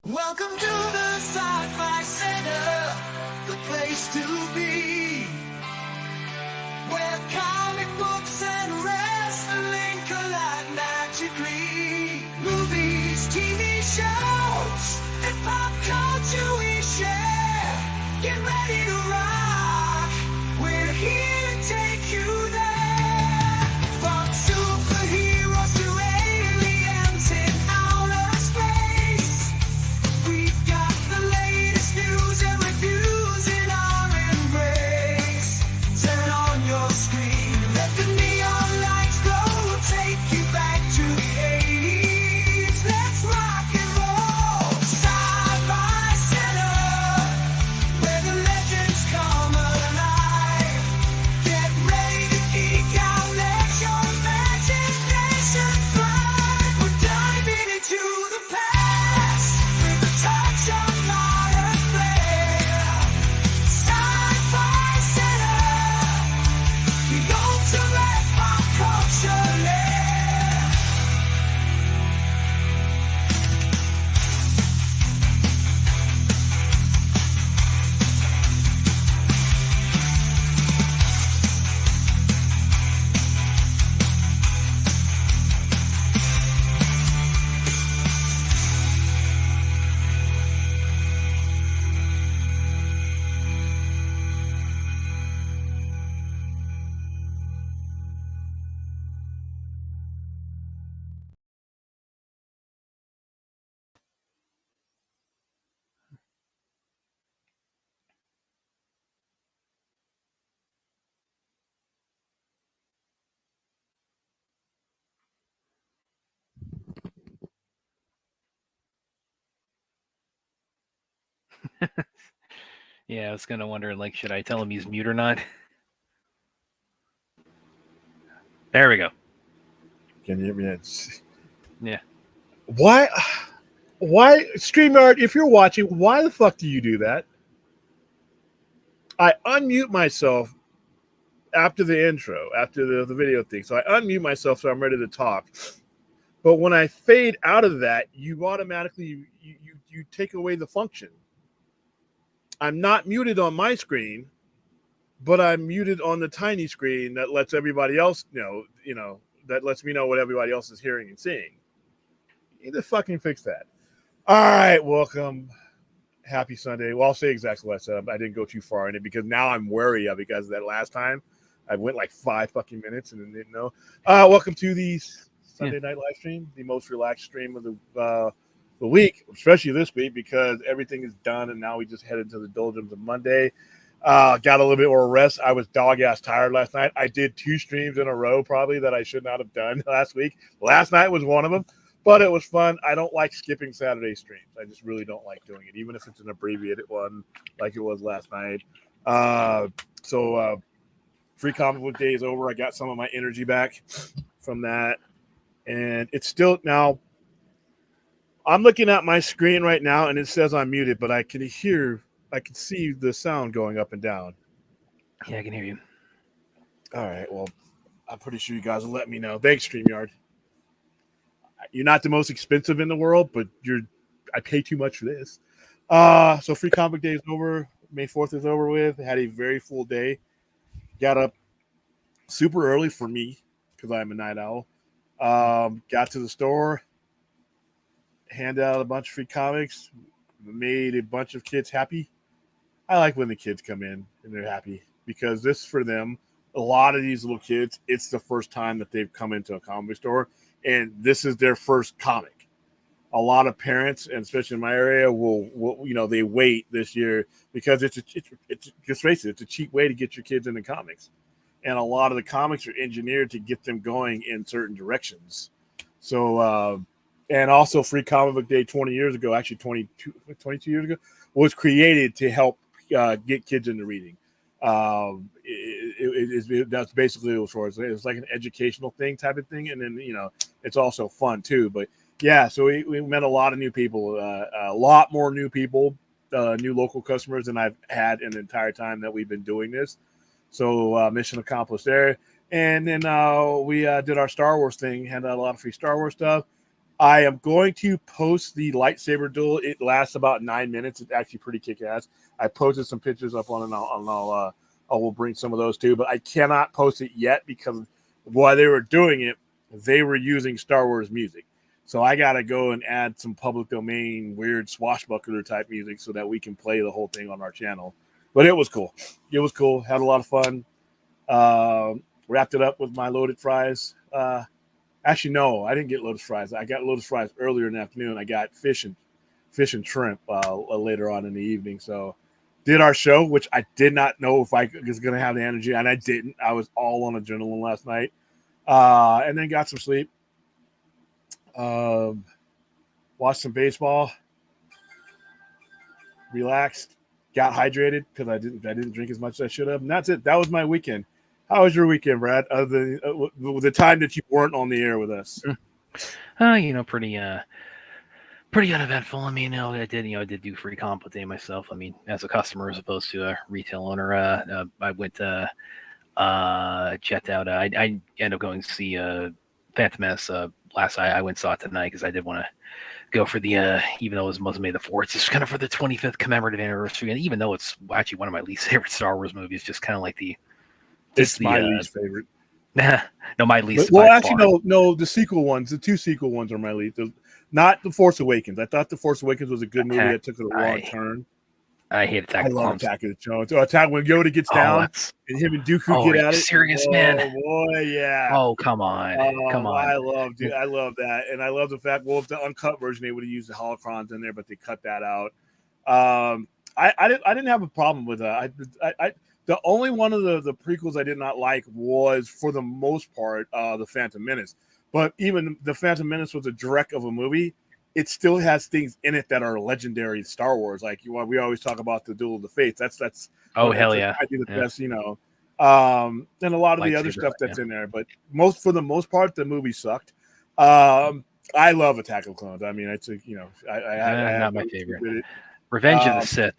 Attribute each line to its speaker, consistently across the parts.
Speaker 1: Welcome to the Sci-Fi Center, the place to be, where comic books and wrestling collide magically. Movies, TV shows, and pop culture we share. Get ready to rock, we're here to take you there. From superheroes to aliens in outer space, we've got the latest news and reviews in our embrace. Turn on your screen, let the neon lights glow. We'll take you back to the 80s. Let's rock and roll. Sci-Fi Center, where the legends come alive. Get ready to geek out, let your imagination fly. We're diving into the past with a touch of modern flair. Sci-Fi Center, the ultimate pop culture lair.
Speaker 2: Yeah, I was kind of wondering, like, should I tell him he's mute or not? There we go.
Speaker 3: Can you hear me?
Speaker 2: Yeah.
Speaker 3: Why, StreamYard, if you're watching, why the fuck do you do that? I unmute myself after the intro, after the video thing. So I unmute myself so I'm ready to talk. But when I fade out of that, you automatically, you take away the function. I'm not muted on my screen, but I'm muted on the tiny screen that lets everybody else know, that lets me know what everybody else is hearing and seeing. You need to fucking fix that. All right, welcome. Happy Sunday. Well, I'll say exactly what I said. I didn't go too far in it because now I'm wary of it because that last time I went like 5 fucking minutes and didn't know. Welcome to the Sunday night live stream, the most relaxed stream of the week, especially this week because everything is done and now we just head into the doldrums of Monday. Got a little bit more rest. I was dog ass tired last night. I did 2 streams in a row probably that I should not have done last week. Last night was one of them. But it was fun. I don't like skipping Saturday streams. I just really don't like doing it, even if it's an abbreviated one like it was last night. So Free Comic Book Day is over. I got some of my energy back from that. And it's still now, I'm looking at my screen right now and it says I'm muted, but I can see the sound going up and down.
Speaker 2: Yeah, I can hear you.
Speaker 3: All right. Well, I'm pretty sure you guys will let me know. Thanks, StreamYard. You're not the most expensive in the world, but I pay too much for this. So Free Comic Day is over. May 4th is over with. Had a very full day. Got up super early for me because I'm a night owl. Got to the store, handed out a bunch of free comics, made a bunch of kids happy. I like when the kids come in and they're happy because this for them, a lot of these little kids, it's the first time that they've come into a comic store and this is their first comic. A lot of parents, and especially in my area, will they wait this year because it's just face it, it's a cheap way to get your kids into comics, and a lot of the comics are engineered to get them going in certain directions. So, and also Free Comic Book Day 20 years ago, actually 22 years ago, was created to help get kids into reading. That's basically what it was. It was like an educational thing type of thing, and then it's also fun too. But yeah, so we met a lot of new people, a lot more new people, new local customers than I've had in the entire time that we've been doing this. So mission accomplished there. And then we did our Star Wars thing, handed out a lot of free Star Wars stuff. I am going to post the lightsaber duel. It lasts about 9 minutes. It's actually pretty kick-ass. I posted some pictures up on, and I will bring some of those too. But I cannot post it yet because while they were doing it, they were using Star Wars music. So I got to go and add some public domain, weird swashbuckler type music so that we can play the whole thing on our channel. But it was cool. It was cool. Had a lot of fun. Wrapped it up with my loaded fries. Actually, no, I didn't get lotus fries. I got lotus fries earlier in the afternoon. I got fish and shrimp later on in the evening. So did our show, which I did not know if I was going to have the energy, and I didn't. I was all on adrenaline last night. And then got some sleep. Watched some baseball. Relaxed. Got hydrated because I didn't drink as much as I should have. And that's it. That was my weekend. How was your weekend, Brad? Other than the time that you weren't on the air with us.
Speaker 2: Pretty uneventful. I mean, I did do free comp with day myself. I mean, as a customer as opposed to a retail owner. I went checked out. I ended up going to see Phantom Menace last night. I went and saw it tonight because I did want to go for the even though it was May the 4th, it's just kind of for the 25th commemorative anniversary. And even though it's actually one of my least favorite Star Wars movies, just kind of like
Speaker 3: it's my least favorite.
Speaker 2: No, my least.
Speaker 3: Well, actually, no. The sequel ones, the 2 sequel ones are my least. Not The Force Awakens. I thought The Force Awakens was a good movie that took a wrong turn.
Speaker 2: I hate Attack of the Clones.
Speaker 3: Attack of the Clones. Attack when Yoda gets down and him and Dooku get at it.
Speaker 2: Serious, man.
Speaker 3: Oh boy, yeah.
Speaker 2: Oh, come on.
Speaker 3: I love that, and I love the fact. Well, if the uncut version, they would have used the holocrons in there, but they cut that out. I didn't have a problem with that. The only one of the prequels I did not like was, for the most part, the Phantom Menace. But even the Phantom Menace was a direct of a movie. It still has things in it that are legendary Star Wars. Like we always talk about the Duel of the Fates. That's
Speaker 2: hell yeah.
Speaker 3: I think the best, and a lot of the other stuff that's in there. But for the most part, the movie sucked. I love Attack of the Clones. I mean, it's I
Speaker 2: not my favorite. Revenge of the Sith.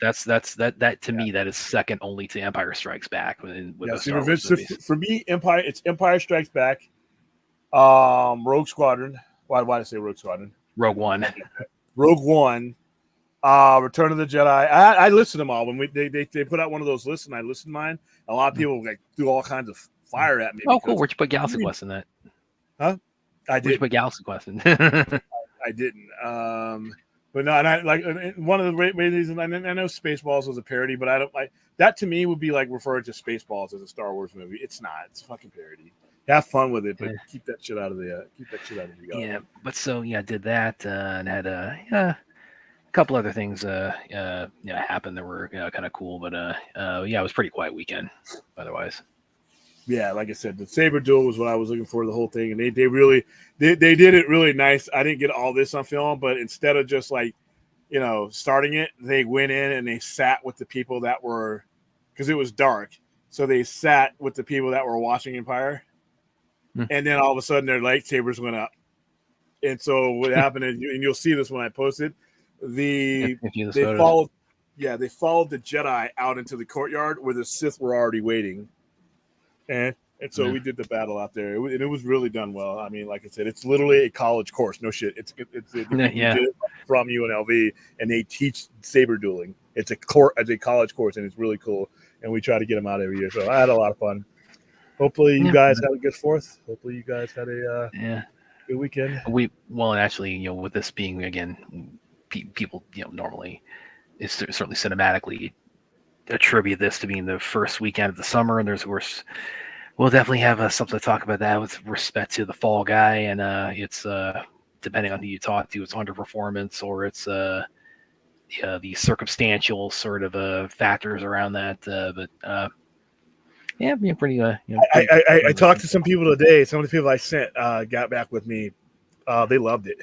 Speaker 2: That to me, that is second only to Empire Strikes Back. For
Speaker 3: me, Empire Strikes Back, Rogue Squadron. Why did I say Rogue Squadron?
Speaker 2: Rogue One,
Speaker 3: Return of the Jedi. I listened to them all when they put out one of those lists, and I listened to mine. A lot of people do all kinds of fire at me.
Speaker 2: Oh, cool! Where'd you put Galaxy Quest in that?
Speaker 3: Huh?
Speaker 2: Where'd you put Galaxy Quest in?
Speaker 3: I didn't. But no, and I like one of the reasons I know Spaceballs was a parody, but I don't like that. To me, would be like referring to Spaceballs as a Star Wars movie. It's not. It's a fucking parody. Have fun with it, but keep that shit out of the
Speaker 2: Yeah, but I did that and had a couple other things happen that were kind of cool, but it was a pretty quiet weekend otherwise.
Speaker 3: Yeah, like I said, the saber duel was what I was looking for, the whole thing, and they did it really nice. I didn't get all this on film, but instead of just starting it, they went in and they sat with the people that were, because it was dark, so they sat with the people that were watching Empire. And then all of a sudden their lightsabers went up. And so what happened is, and you'll see this when I post it, they followed the Jedi out into the courtyard where the Sith were already waiting. And so we did the battle out there. It was really done well. I mean, like I said, it's literally a college course. No shit. It's from UNLV, and they teach saber dueling. It's a college course, and it's really cool. And we try to get them out every year. So I had a lot of fun. Hopefully you guys had a good 4th. Hopefully you guys had a good weekend.
Speaker 2: With this being, again, people, normally it's certainly cinematically attribute this to being the first weekend of the summer, and we'll definitely have something to talk about that with respect to the Fall Guy, and it's depending on who you talk to, it's underperformance or it's the circumstantial sort of factors around that, but. Yeah, being pretty.
Speaker 3: I talked to some people today. Some of the people I sent got back with me. They loved it.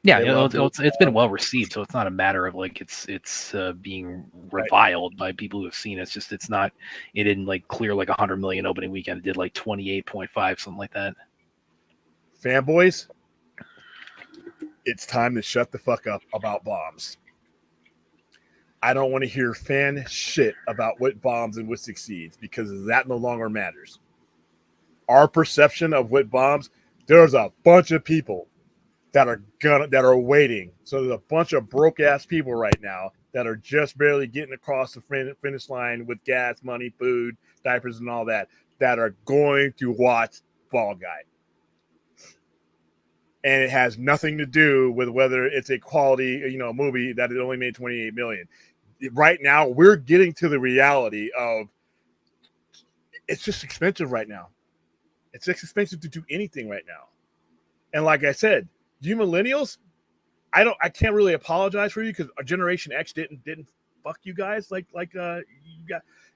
Speaker 2: Yeah, it's been well received, so it's not a matter of it's being reviled by people who have seen it. It's just it didn't clear 100 million opening weekend. It did 28.5, something like that.
Speaker 3: Fanboys, it's time to shut the fuck up about bombs. I don't want to hear fan shit about what bombs and what succeeds, because that no longer matters. Our perception of what bombs, there's a bunch of people that are waiting. So there's a bunch of broke ass people right now that are just barely getting across the finish line with gas, money, food, diapers, and all that are going to watch Fall Guy. And it has nothing to do with whether it's a quality, movie that it only made 28 million. Right now, we're getting to the reality of it's just expensive right now. It's just expensive to do anything right now. And like I said, you millennials, I can't really apologize for you because Generation X didn't fuck you guys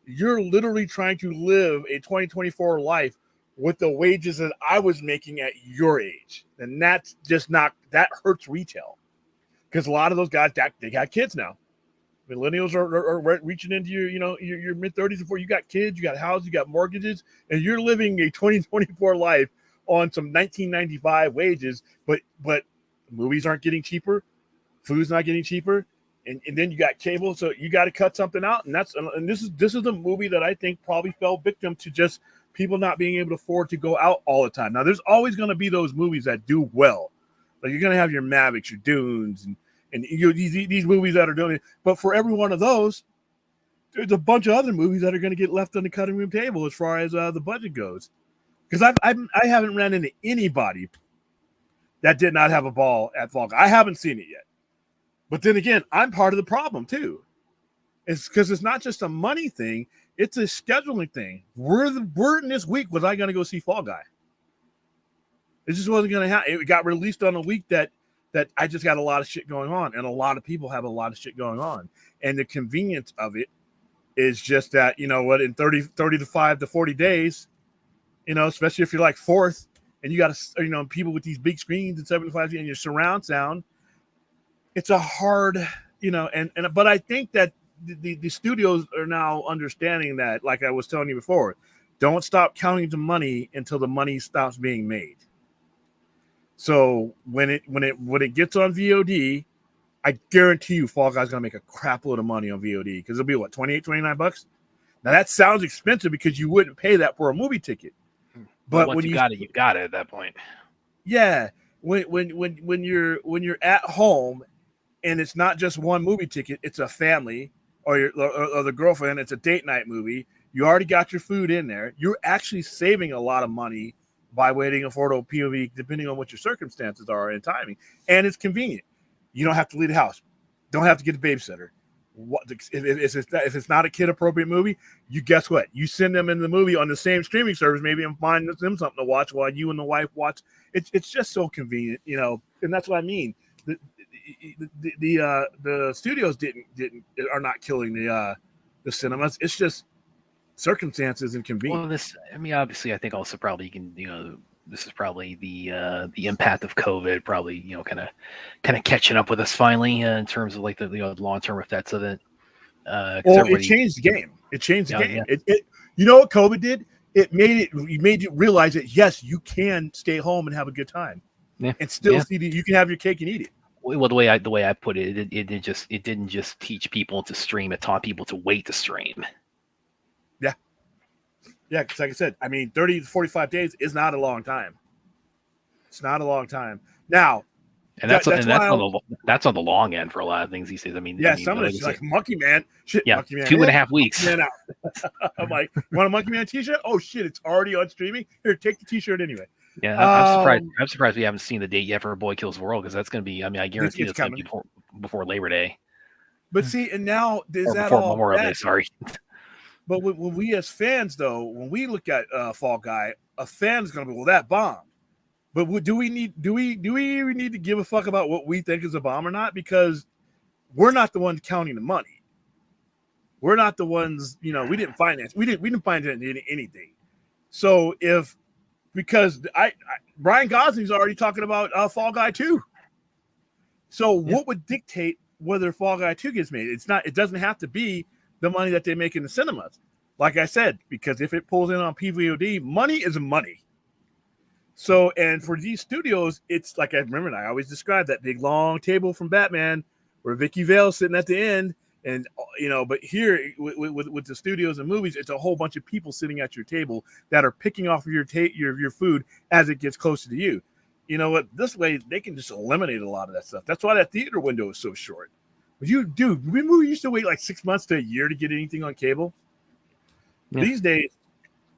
Speaker 3: you're literally trying to live a 2024 life with the wages that I was making at your age. And that's just not, that hurts retail. Because a lot of those guys, they got kids now. Millennials are reaching into your mid 30s before you got kids, you got houses, you got mortgages, and you're living a 2024 life on some 1995 wages, but movies aren't getting cheaper, food's not getting cheaper, and then you got cable, so you got to cut something out, and this is a movie that I think probably fell victim to just people not being able to afford to go out all the time. Now, there's always going to be those movies that do well, like you're going to have your Mavics, your Dunes, and these movies that are doing it. But for every one of those, there's a bunch of other movies that are going to get left on the cutting room table as far as the budget goes. Because I haven't ran into anybody that did not have a ball at Fall Guy. I haven't seen it yet. But then again, I'm part of the problem too. It's because it's not just a money thing; it's a scheduling thing. Where in this week was I going to go see Fall Guy? It just wasn't going to happen. It got released on a week that I just got a lot of shit going on, and a lot of people have a lot of shit going on. And the convenience of it is just that, in 30 to 5 to 40 days, especially if you're like fourth and you got people with these big screens and 75 and your surround sound, it's a hard, but I think that the studios are now understanding that, like I was telling you before, don't stop counting the money until the money stops being made. So when it gets on VOD, I guarantee you Fall Guy's gonna make a crap load of money on VOD because it'll be what, $28-$29. Now that sounds expensive because you wouldn't pay that for a movie ticket. But
Speaker 2: once
Speaker 3: when
Speaker 2: you got it at that point.
Speaker 3: Yeah. When you're at home and it's not just one movie ticket, it's a family or the girlfriend, it's a date night movie. You already got your food in there. You're actually saving a lot of money by waiting for a POV, depending on what your circumstances are and timing. And it's convenient. You don't have to leave the house. Don't have to get a babysitter. If it's not a kid-appropriate movie, guess what? You send them in the movie on the same streaming service, maybe, and find them something to watch while you and the wife watch. It's just so convenient, and that's what I mean. The studios are not killing the cinemas. It's just circumstances and convenience.
Speaker 2: Well, obviously, I think also probably you can, this is probably the impact of COVID, probably kind of catching up with us finally in terms of like the long-term effects of it.
Speaker 3: It changed the game. It changed the game. Yeah. It you know what COVID did? It made you realize that yes, you can stay home and have a good time, and still see you can have your cake and eat it.
Speaker 2: Well, the way I put it, it didn't just teach people to stream; it taught people to wait to stream.
Speaker 3: Yeah, because like I said, 30 to 45 days is not a long time. It's not a long time. Now,
Speaker 2: and that's on the long end for a lot of things these days.
Speaker 3: Some of it's like Monkey Man. Shit,
Speaker 2: yeah,
Speaker 3: Monkey Man
Speaker 2: 2.5 weeks.
Speaker 3: Man out. I'm like, you want a Monkey Man t-shirt? Oh shit, it's already on streaming. Here, take the t-shirt anyway.
Speaker 2: Yeah, I'm surprised we haven't seen the date yet for Boy Kills World, because that's going to be. I guarantee it's going to be before Labor Day.
Speaker 3: But see, and now
Speaker 2: is that before Memorial Day? Sorry.
Speaker 3: But when we as fans, though, when we look at Fall Guy, a fan is going to be, well, that bomb. But do we need to give a fuck about what we think is a bomb or not? Because we're not the ones counting the money. We're not the ones, we didn't finance. We didn't finance anything. So because Ryan Gosling's already talking about Fall Guy 2. So what would dictate whether Fall Guy 2 gets made? It doesn't have to be the money that they make in the cinemas. Like I said, because if it pulls in on PVOD, money is money. So, and for these studios, it's like, I always describe that big long table from Batman where Vicky Vale's sitting at the end. And, but here with the studios and movies, it's a whole bunch of people sitting at your table that are picking off your food as it gets closer to you. you know what? This way they can just eliminate a lot of that stuff. That's why that theater window is so short. But we used to wait like 6 months to a year to get anything on cable.
Speaker 2: Yeah.
Speaker 3: These days,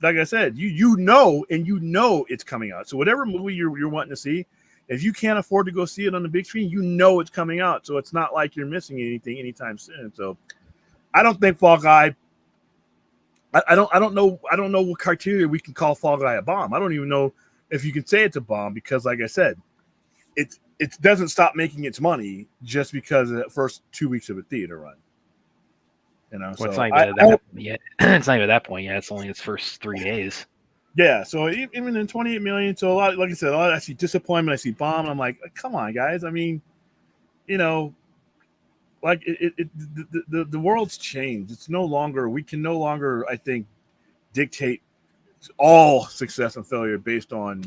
Speaker 3: like I said, you know it's coming out. So whatever movie you're wanting to see, if you can't afford to go see it on the big screen, you know it's coming out. So it's not like you're missing anything anytime soon. So I don't think Fall Guy. I don't know what criteria we can call Fall Guy a bomb. I don't even know if you can say it's a bomb because, like I said, it doesn't stop making its money just because of the first 2 weeks of a theater run. You know,
Speaker 2: Well,
Speaker 3: so
Speaker 2: it's not even that yet. It's not even at that point yet. It's only its first 3 days.
Speaker 3: Yeah, so even in 28 million, so a lot, like I said, I see disappointment, I see bomb, and I'm like, come on, guys. I mean, you know, like the world's changed. It's no longer, we can no longer, I think, dictate all success and failure based on,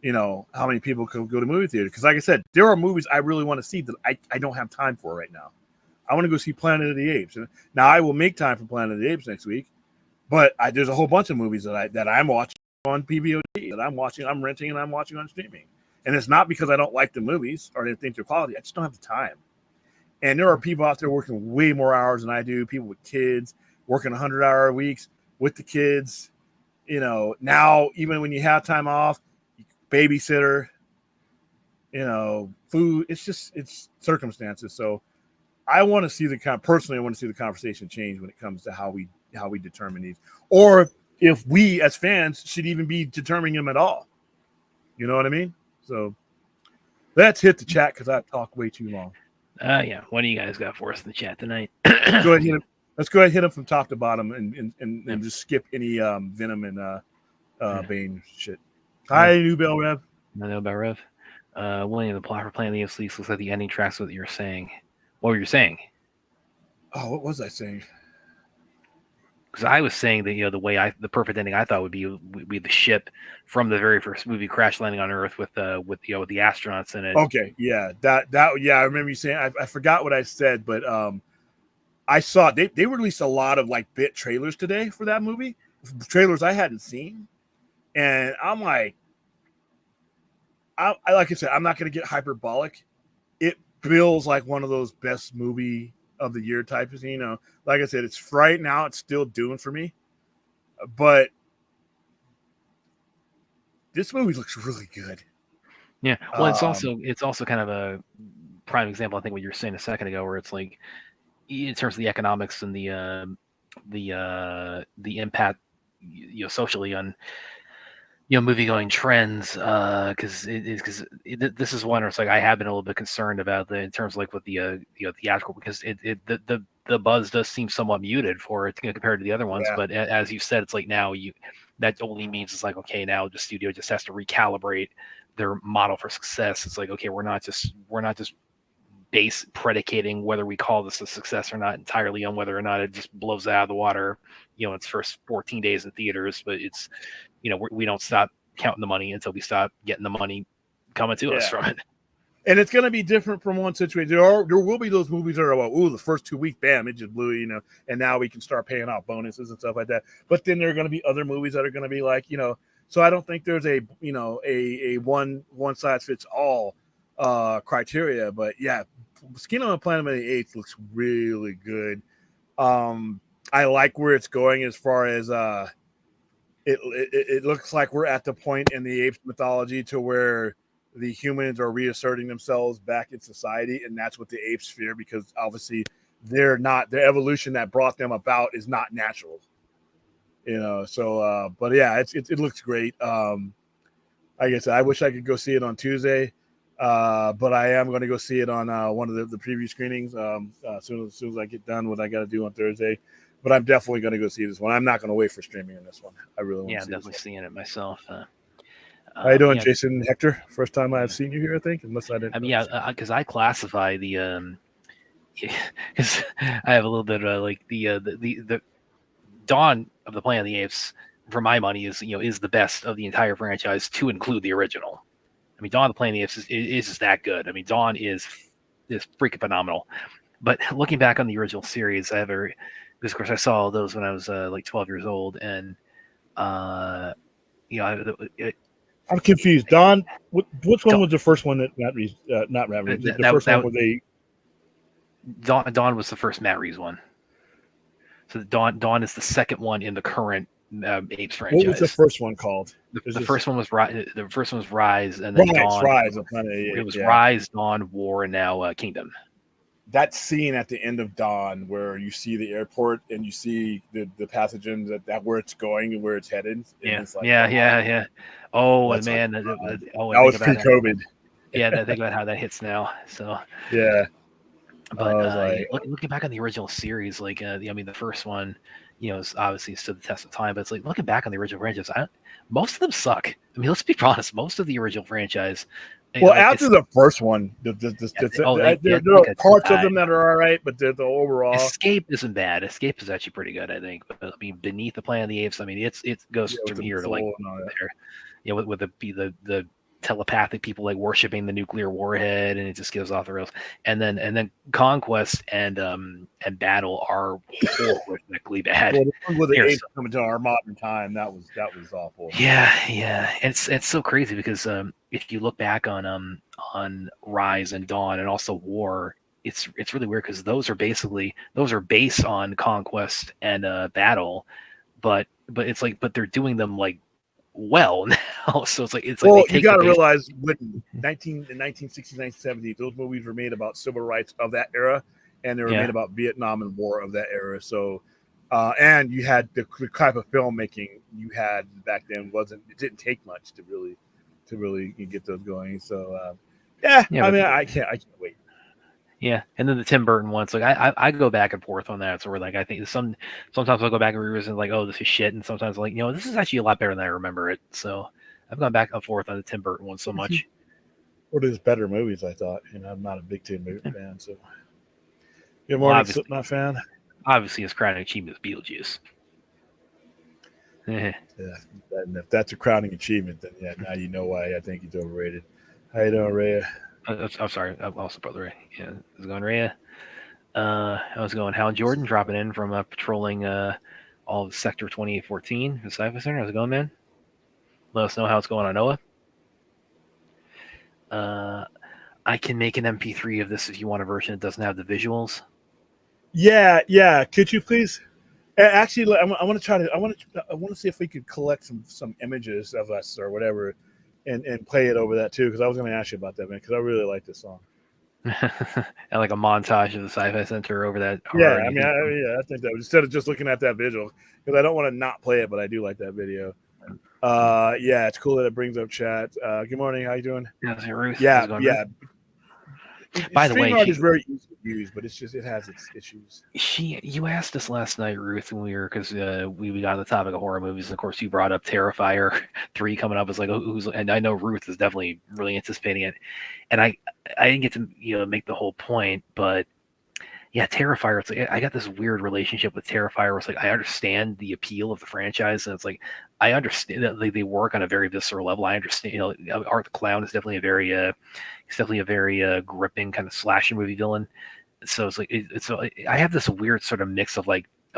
Speaker 3: you know, how many people can go to movie theater. Because like I said, there are movies I really want to see that I don't have time for right now. I want to go see Planet of the Apes. Now I will make time for Planet of the Apes next week, but there's a whole bunch of movies that I'm watching on PVOD that I'm renting, and I'm watching on streaming. And it's not because I don't like the movies or didn't think they're quality. I just don't have the time. And there are people out there working way more hours than I do. People with kids working 100-hour weeks with the kids. You know, now even when you have time off, babysitter, you know, food. It's circumstances. So I want to see personally, I want to see the conversation change when it comes to how we determine these, or if we as fans should even be determining them at all. You know what I mean? So let's hit the chat because I've talked way too long.
Speaker 2: Yeah. What do you guys got for us in the chat tonight?
Speaker 3: Let's go ahead and hit them from top to bottom and just skip any Venom and Bane shit. Hi, New Bell Rev.
Speaker 2: No Bell Rev. William, the plot for Planet of the Apes looks like the ending tracks what you're saying. What were you saying?
Speaker 3: Oh, what was I saying?
Speaker 2: Because I was saying that, you know, the perfect ending I thought would be the ship from the very first movie crash landing on Earth with the astronauts in it.
Speaker 3: Okay, yeah, I remember you saying. I forgot what I said, but I saw they released a lot of like bit trailers today for that movie, trailers I hadn't seen, and I'm like, I like I said, I'm not going to get hyperbolic. It feels like one of those best movie of the year types. You know, like I said, it's right now. It's still doing for me, but this movie looks really good.
Speaker 2: Yeah. Well, it's also kind of a prime example. I think what you were saying a second ago, where it's like, in terms of the economics and the impact, you know, socially on, you know, movie going trends, because this is one where it's like I have been a little bit concerned about in terms of like with the you know, theatrical, because the buzz does seem somewhat muted for it, you know, compared to the other ones.
Speaker 3: Yeah.
Speaker 2: But as you said, it's like now that only means it's like, okay, now the studio just has to recalibrate their model for success. It's like, okay, we're not just base predicating whether we call this a success or not entirely on whether or not it just blows out of the water, you know, its first 14 days in theaters. But it's, you know, we don't stop counting the money until we stop getting the money coming to us from it.
Speaker 3: And it's going to be different from one situation. There will be those movies that are like, the first 2 weeks, bam, it just blew, you know, and now we can start paying out bonuses and stuff like that. But then there are going to be other movies that are going to be like, you know, so I don't think there's a one size fits all criteria. But yeah, Skin on the Planet of the Apes looks really good. I like where it's going as far as it looks like we're at the point in the apes mythology to where the humans are reasserting themselves back in society, and that's what the apes fear, because obviously their evolution that brought them about is not natural, you know. So but yeah, it looks great. Like I said, I wish I could go see it on Tuesday, but I am going to go see it on one of the preview screenings as soon as I get done what I got to do on Thursday. But I'm definitely going to go see this one. I'm not going to wait for streaming on this one. I really want to see
Speaker 2: I'm definitely seeing it myself.
Speaker 3: How you doing, Jason Hector? First time I've seen you here, I think, unless I didn't.
Speaker 2: I mean, because I classify the because I have a little bit of like the Dawn of the Planet of the Apes, for my money, is the best of the entire franchise, to include the original. I mean, Dawn of the Planet of the Apes is just that good. I mean, Dawn is freaking phenomenal. But looking back on the original series, because of course I saw those when I was like 12 years old, and
Speaker 3: I'm confused. Dawn, which one
Speaker 2: Dawn-
Speaker 3: was the first one that Matt Reeves, not Matt Reeves, the first one where they...
Speaker 2: Dawn was the first Matt Reeves one. So Dawn is the second one in the current Apes franchise.
Speaker 3: What was the first one called?
Speaker 2: The first one was Rise. The first one was Rise, and then Dawn.
Speaker 3: Rise.
Speaker 2: It was Rise, Dawn, War, and now Kingdom.
Speaker 3: That scene at the end of Dawn where you see the airport and you see the pathogens that where it's going and where it's headed.
Speaker 2: Yeah,
Speaker 3: it's like,
Speaker 2: yeah. Oh man,
Speaker 3: that
Speaker 2: was
Speaker 3: pre-COVID.
Speaker 2: Yeah, I think about how that hits now. So
Speaker 3: yeah,
Speaker 2: but looking back on the original series, like the first one, obviously stood the test of time. But it's like looking back on the original franchise, most of them suck. I mean, let's be honest, most of the original franchise.
Speaker 3: Well, after the first one, there are parts of them that are all right, but the overall
Speaker 2: Escape isn't bad. Escape is actually pretty good, I think. But I mean, Beneath the Planet of the Apes, I mean, it goes from here to like there, with the telepathic people like worshiping the nuclear warhead, and it just goes off the rails. And then Conquest and Battle are horrifically bad.
Speaker 3: Well, with the apes coming to our modern time, that was awful.
Speaker 2: Yeah, and it's so crazy because if you look back on Rise and Dawn and also War, it's really weird because those are based on Conquest and Battle, but it's like they're doing them like well now. So it's like
Speaker 3: well, you got to realize when in 1960s, 1970s, those movies were made about civil rights of that era, and they were made about Vietnam and war of that era. So and you had the type of filmmaking you had back then it didn't take much to really get those going. So I mean, I can't wait.
Speaker 2: Yeah, and then the Tim Burton ones, like I go back and forth on that. So we're like, I think sometimes I'll go back and revisit like, oh, this is shit, and sometimes like, this is actually a lot better than I remember it. So I've gone back and forth on the Tim Burton one so much.
Speaker 3: Or there's better movies, I thought. I'm not a big Tim Burton fan, so. Good morning, Slipknot fan.
Speaker 2: Obviously, his crowning achievement is Beetlejuice.
Speaker 3: Yeah, and if that's a crowning achievement, then now you know why I think he's overrated. How you doing, Rhea?
Speaker 2: I'm sorry, I also brother Ray. Yeah, how's it going, Rhea? How's it going? Hal Jordan dropping in from patrolling all of Sector 2814, the Cypher Center. How's it going, man? Let us know how it's going on Noah. I can make an MP3 of this if you want a version that doesn't have the visuals.
Speaker 3: Yeah. Could you please? Actually, I want to see if we could collect some images of us or whatever, and play it over that too. Because I was going to ask you about that, man. Because I really like this song.
Speaker 2: And like a montage of the Sci-Fi Center over that.
Speaker 3: Yeah, I mean, I think that instead of just looking at that visual, because I don't want to not play it, but I do like that video. Yeah, it's cool that it brings up chat. Good morning, how you doing?
Speaker 2: Yeah, Ruth.
Speaker 3: Yeah.
Speaker 2: By the way,
Speaker 3: StreamYard is very easy to use, but it has its issues.
Speaker 2: You asked us last night, Ruth, when we were because we got on the topic of horror movies. And of course, you brought up Terrifier 3 coming up. It's like and I know Ruth is definitely really anticipating it, and I didn't get to make the whole point, but yeah, Terrifier. It's like I got this weird relationship with Terrifier. Where it's like I understand the appeal of the franchise, and it's like I understand that they work on a very visceral level. I understand. Art the Clown is definitely a very gripping kind of slasher movie villain. So it's like I have this weird sort of mix of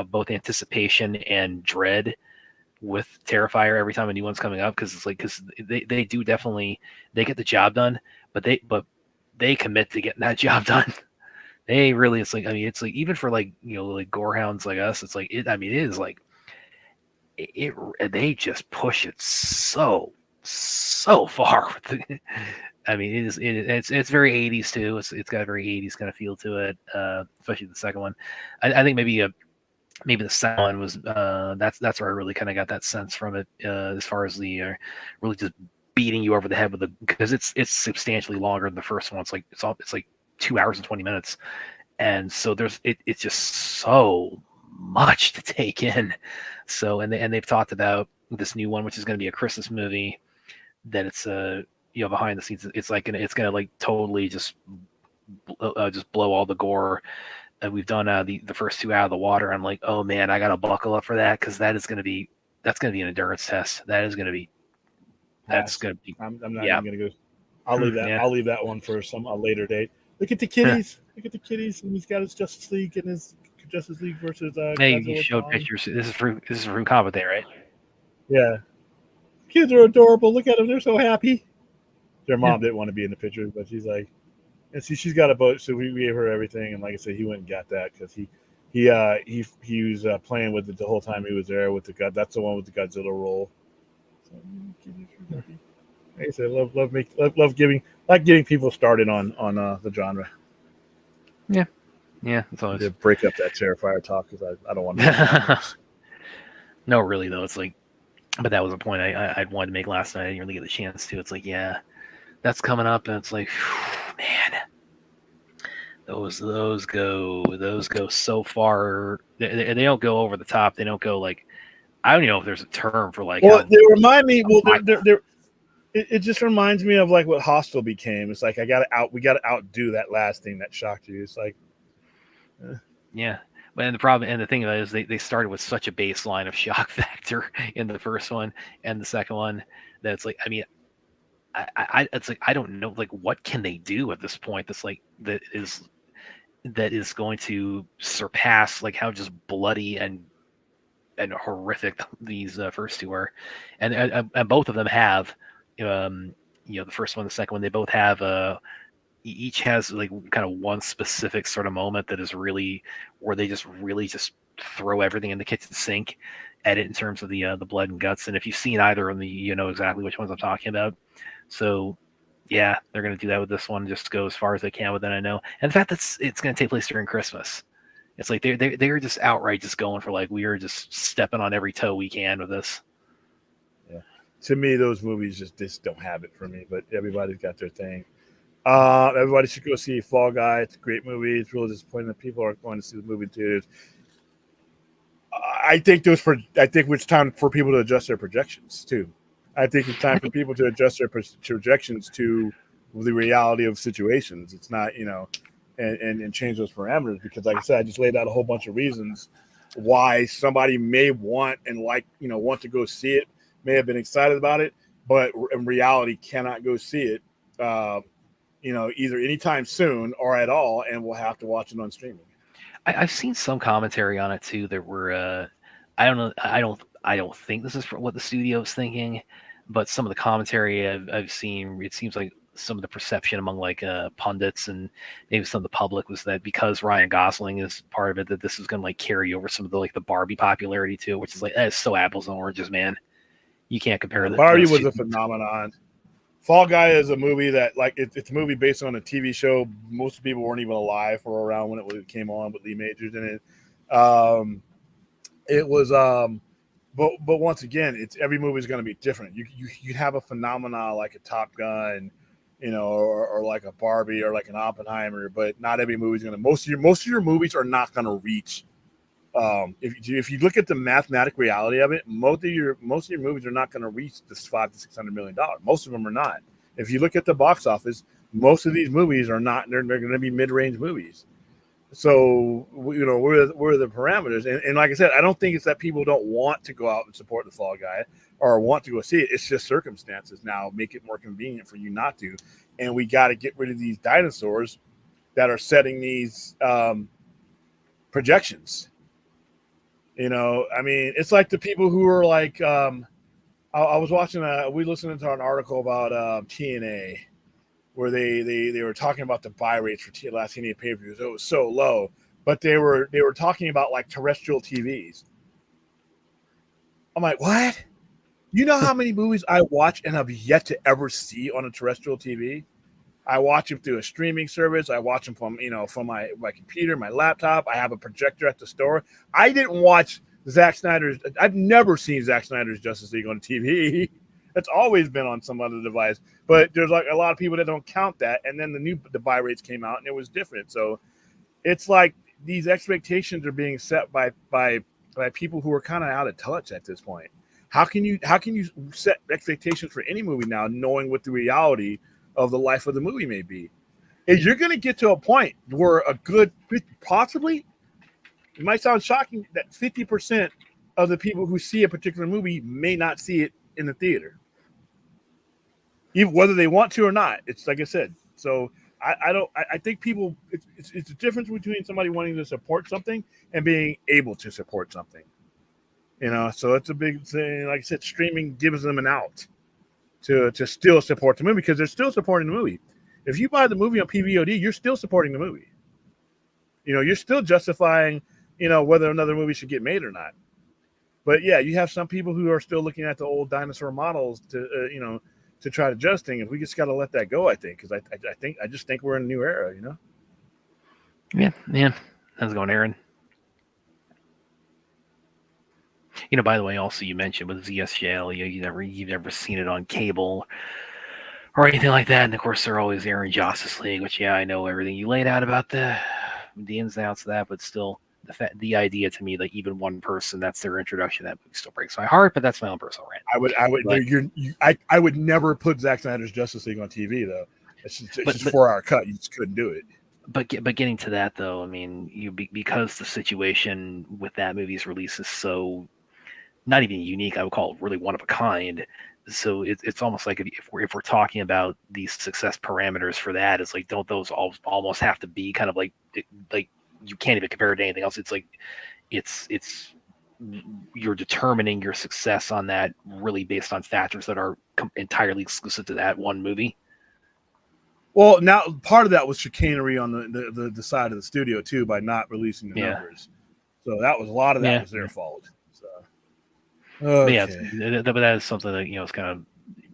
Speaker 2: both anticipation and dread with Terrifier every time a new one's coming up because they do definitely they get the job done, but they commit to getting that job done. They really, it's like even for like gorehounds like us, it's like it. I mean, it is like it. They just push it so far. I mean, it's very 80s too. It's got a very 80s kind of feel to it, especially the second one. I think maybe the second one was that's where I really kind of got that sense from it as far as the really just beating you over the head with because it's substantially longer than the first one. It's like 2 hours and 20 minutes, and so it's just so much to take in. So and they've talked about this new one, which is going to be a Christmas movie. That it's behind the scenes, it's gonna like totally just blow all the gore. And we've done the first 2 out of the water. I'm like, oh man, I gotta buckle up for that because that's gonna be an endurance test. I'm not even gonna go.
Speaker 3: I'll leave that. Yeah. I'll leave that one for a later date. Look at the kitties. Look at the kitties, and he's got his Justice League and his Justice League versus.
Speaker 2: Hey, you showed pictures. This is from Comic Day, right?
Speaker 3: Yeah. kids are adorable. Look at them; they're so happy. Their mom didn't want to be in the picture, but she's like, and she's got a boat, so we gave her everything. And like I said, he went and got that because he was playing with it the whole time he was there with the God. That's the one with the Godzilla roll. So, like I said, love getting people started on the genre.
Speaker 2: Yeah, it's always
Speaker 3: To break up that Terrifier talk because I don't want to.
Speaker 2: No, really though, it's like, but that was a point I'd wanted to make last night. I didn't really get the chance to. It's like, yeah, that's coming up, and it's like, man, those go so far. They don't go over the top. They don't go like, I don't even know if there's a term for like.
Speaker 3: Well, they remind me. Well, it just reminds me of like what Hostel became. It's like we got to outdo that last thing that shocked you. It's like,
Speaker 2: yeah. And the problem and the thing about it is they started with such a baseline of shock factor in the first one and the second one that it's like, I mean, it's like I don't know, like what can they do at this point that's like that is going to surpass like how just bloody and horrific these first two are, and both of them have, the first one, the second one, they both have each has like kind of one specific sort of moment that is really where they just really just throw everything in the kitchen sink at it in terms of the blood and guts. And if you've seen either of them, you know exactly which ones I'm talking about. So yeah, they're going to do that with this one. Just go as far as they can with it. I know, and the fact that it's going to take place during Christmas, it's like they're just outright just going for like we are just stepping on every toe we can with this.
Speaker 3: Yeah, to me, those movies just don't have it for me. But everybody's got their thing. Everybody should go see Fall Guy. It's a great movie. It's really disappointing that people aren't going to see the movie in theaters. I think it's time for people to adjust their projections too. I think it's time for people to adjust their projections to the reality of situations. It's not, and change those parameters because, like I said, I just laid out a whole bunch of reasons why somebody may want to go see it, may have been excited about it, but in reality cannot go see it. Either anytime soon or at all, and we'll have to watch it on streaming.
Speaker 2: I've seen some commentary on it too. That were, I don't know, I don't think this is what the studio is thinking, but some of the commentary I've seen, it seems like some of the perception among like pundits and maybe some of the public was that because Ryan Gosling is part of it, that this is going to like carry over some of the like the Barbie popularity too, which is like that is so apples and oranges, man. You can't compare that.
Speaker 3: Barbie was a phenomenon. Fall Guy is a movie that, like, it's a movie based on a TV show. Most people weren't even alive or around when it came on with Lee Majors in it. It was, but once again, it's every movie is going to be different. You have a phenomenon like a Top Gun, or like a Barbie or like an Oppenheimer, but not every movie is going to. Most of your movies are not going to reach. If you look at the mathematic reality of it, most of your movies are not going to reach this $500 to $600 million. Most of them are not. If you look at the box office, most of these movies are not. They're going to be mid-range movies. So where are the parameters? And like I said, I don't think it's that people don't want to go out and support the Fall Guy or want to go see it. It's just circumstances now make it more convenient for you not to. And we got to get rid of these dinosaurs that are setting these projections. I mean, it's like the people who are like, I was watching we listened to an article about TNA where they were talking about the buy rates for last TNA pay-per-views. It was so low, but they were talking about like terrestrial TVs. I'm like, what? You know how many movies I watch and have yet to ever see on a terrestrial TV? I watch them through a streaming service. I watch them from my computer, my laptop. I have a projector at the store. I didn't watch Zack Snyder's. I've never seen Zack Snyder's Justice League on TV. It's always been on some other device. But there's like a lot of people that don't count that. And then the buy rates came out and it was different. So it's like these expectations are being set by people who are kind of out of touch at this point. How can you set expectations for any movie now, knowing what the reality of the life of the movie may be? If you're going to get to a point where a good, possibly, it might sound shocking that 50% of the people who see a particular movie may not see it in the theater, even whether they want to or not. It's like I said. So I think people, it's a difference between somebody wanting to support something and being able to support something. So it's a big thing. Like I said, streaming gives them an out to still support the movie because they're still supporting the movie. If you buy the movie on PVOD, you're still supporting the movie. You're still justifying, whether another movie should get made or not. But yeah, you have some people who are still looking at the old dinosaur models to try to adjust things. We just got to let that go, I think, because I just think we're in a new era.
Speaker 2: Yeah. How's it going, Aaron? By the way, also you mentioned with ZSJL, you've never seen it on cable or anything like that. And of course, they're always airing Justice League, which I know everything you laid out about the ins and outs of that, but still, the idea to me that even one person, that's their introduction to that movie, still breaks my heart. But that's my own personal rant.
Speaker 3: I would never put Zack Snyder's Justice League on TV though. It's just 4-hour cut. You just couldn't do it.
Speaker 2: But getting to that though, I mean, because the situation with that movie's release is so not even unique, I would call it really one of a kind. So it's almost like if we're talking about these success parameters for that, it's like, don't those almost have to be kind of like you can't even compare it to anything else. It's like it's you're determining your success on that really based on factors that are entirely exclusive to that one movie.
Speaker 3: Well, now part of that was chicanery on the side of the studio too by not releasing the numbers. So that was a lot of that was their fault. So
Speaker 2: okay. But that is something that it's kind of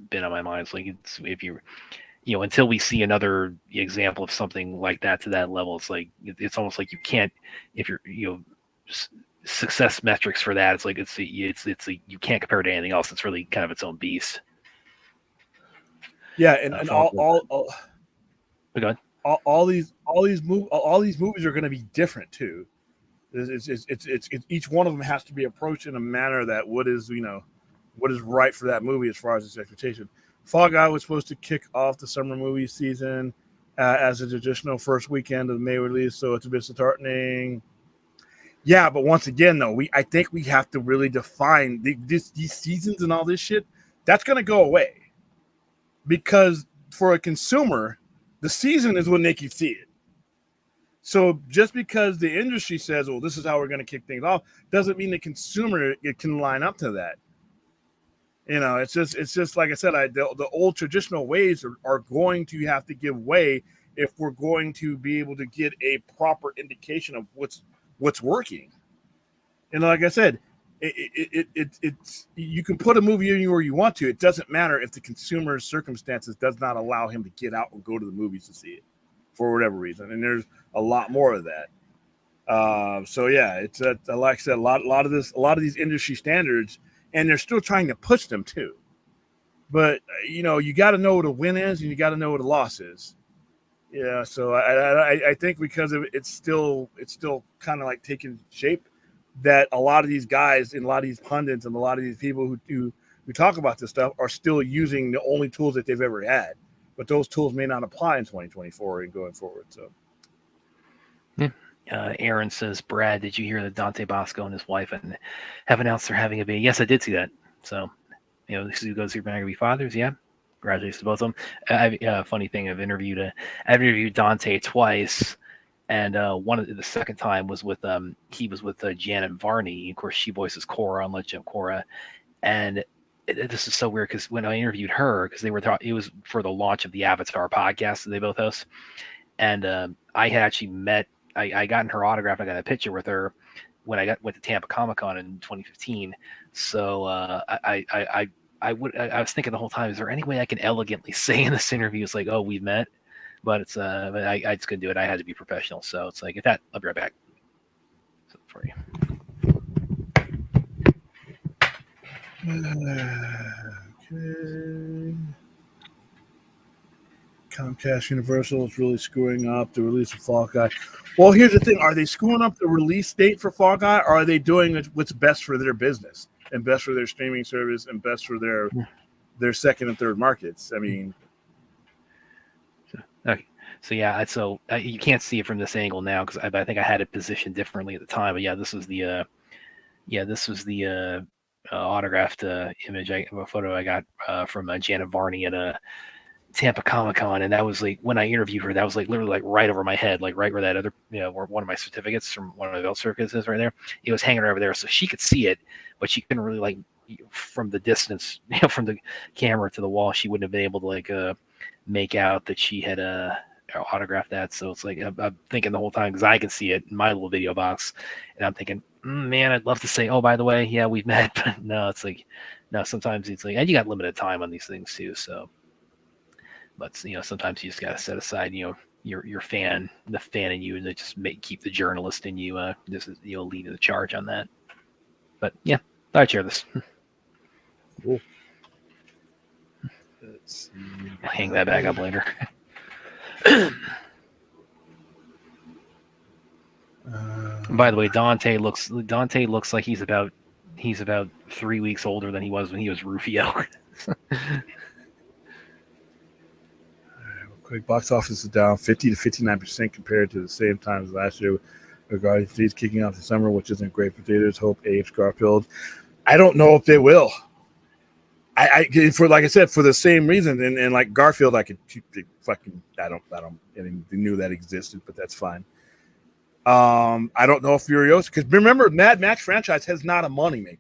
Speaker 2: been on my mind. It's like if you until we see another example of something like that to that level, it's like it's almost like you can't, if you're success metrics for that. It's like it's you can't compare it to anything else. It's really kind of its own beast.
Speaker 3: Yeah, and all these movies are going to be different too. It's each one of them has to be approached in a manner that what is right for that movie as far as its expectation. Fall Guy was supposed to kick off the summer movie season as a traditional first weekend of the May release, so it's a bit disheartening. Yeah, but once again, though, I think we have to really define these seasons and all this shit. That's going to go away because for a consumer, the season is what makes you see it. So just because the industry says, well, this is how we're going to kick things off, doesn't mean the consumer can line up to that. It's just like I said, the old traditional ways are going to have to give way if we're going to be able to get a proper indication of what's working. Like I said, it's you can put a movie anywhere you want to. It doesn't matter if the consumer's circumstances does not allow him to get out and go to the movies to see it for whatever reason. And there's a lot more of that. So yeah, it's like I said, a lot of these industry standards, and they're still trying to push them too. But you got to know what a win is, and you got to know what a loss is. Yeah, so I think because of it's still kind of like taking shape, that a lot of these guys and a lot of these pundits and a lot of these people who talk about this stuff are still using the only tools that they've ever had, but those tools may not apply in 2024 and going forward. So,
Speaker 2: Aaron says, Brad, did you hear that Dante Bosco and his wife have announced they're having a baby? Yes, I did see that. So, this is goes here going to be fathers. Yeah. Congratulations to both of them. Funny thing, I've interviewed Dante twice, and the second time was with he was with Janet Varney. Of course, she voices Korra on Legend of Korra, and this is so weird because when I interviewed her, because it was for the launch of the Avatar podcast that they both host, and I had actually met. I got her autograph. I got a picture with her when I went to Tampa Comic Con in 2015. So I was thinking the whole time, is there any way I can elegantly say in this interview, it's like, oh, we've met, but it's but I just couldn't do it. I had to be professional. So it's like, I'll be right back. So, for you.
Speaker 3: Okay. Comcast Universal is really screwing up the release of Fall Guy. Well, here's the thing. Are they screwing up the release date for Fall Guy, or are they doing what's best for their business and best for their streaming service and best for their second and third markets? I mean,
Speaker 2: okay. So yeah, you can't see it from this angle now because I think I had it positioned differently at the time. But yeah, this was the autographed image, a photo I got from Janet Varney at Tampa Comic Con, and that was like when I interviewed her. That was like literally like right over my head, like right where that other, where one of my certificates from one of my belt circuits is right there. It was hanging over there, so she could see it, but she couldn't really like from the distance, from the camera to the wall, she wouldn't have been able to like make out that she had autographed that. So it's like I'm thinking the whole time because I can see it in my little video box, and I'm thinking, man, I'd love to say, oh, by the way, yeah, we've met, but no, it's like, no. Sometimes it's like, and you got limited time on these things too, so. But sometimes you just gotta set aside, your fan, the fan in you, and just keep the journalist in you, just leading the charge on that. But yeah, I'd share this.
Speaker 3: Cool. Let's see.
Speaker 2: I'll hang that back up later. By the way, Dante looks like he's about 3 weeks older than he was when he was Rufio.
Speaker 3: Quick, box office is down 50 to 59% compared to the same time as last year. Regarding these kicking off the summer, which isn't great for theaters. Hope Apes, Garfield. I don't know if they will. For like I said, for the same reason, and like Garfield, I could fucking I don't even knew that existed, but that's fine. I don't know if Furiosa, because remember, Mad Max franchise has not a moneymaker.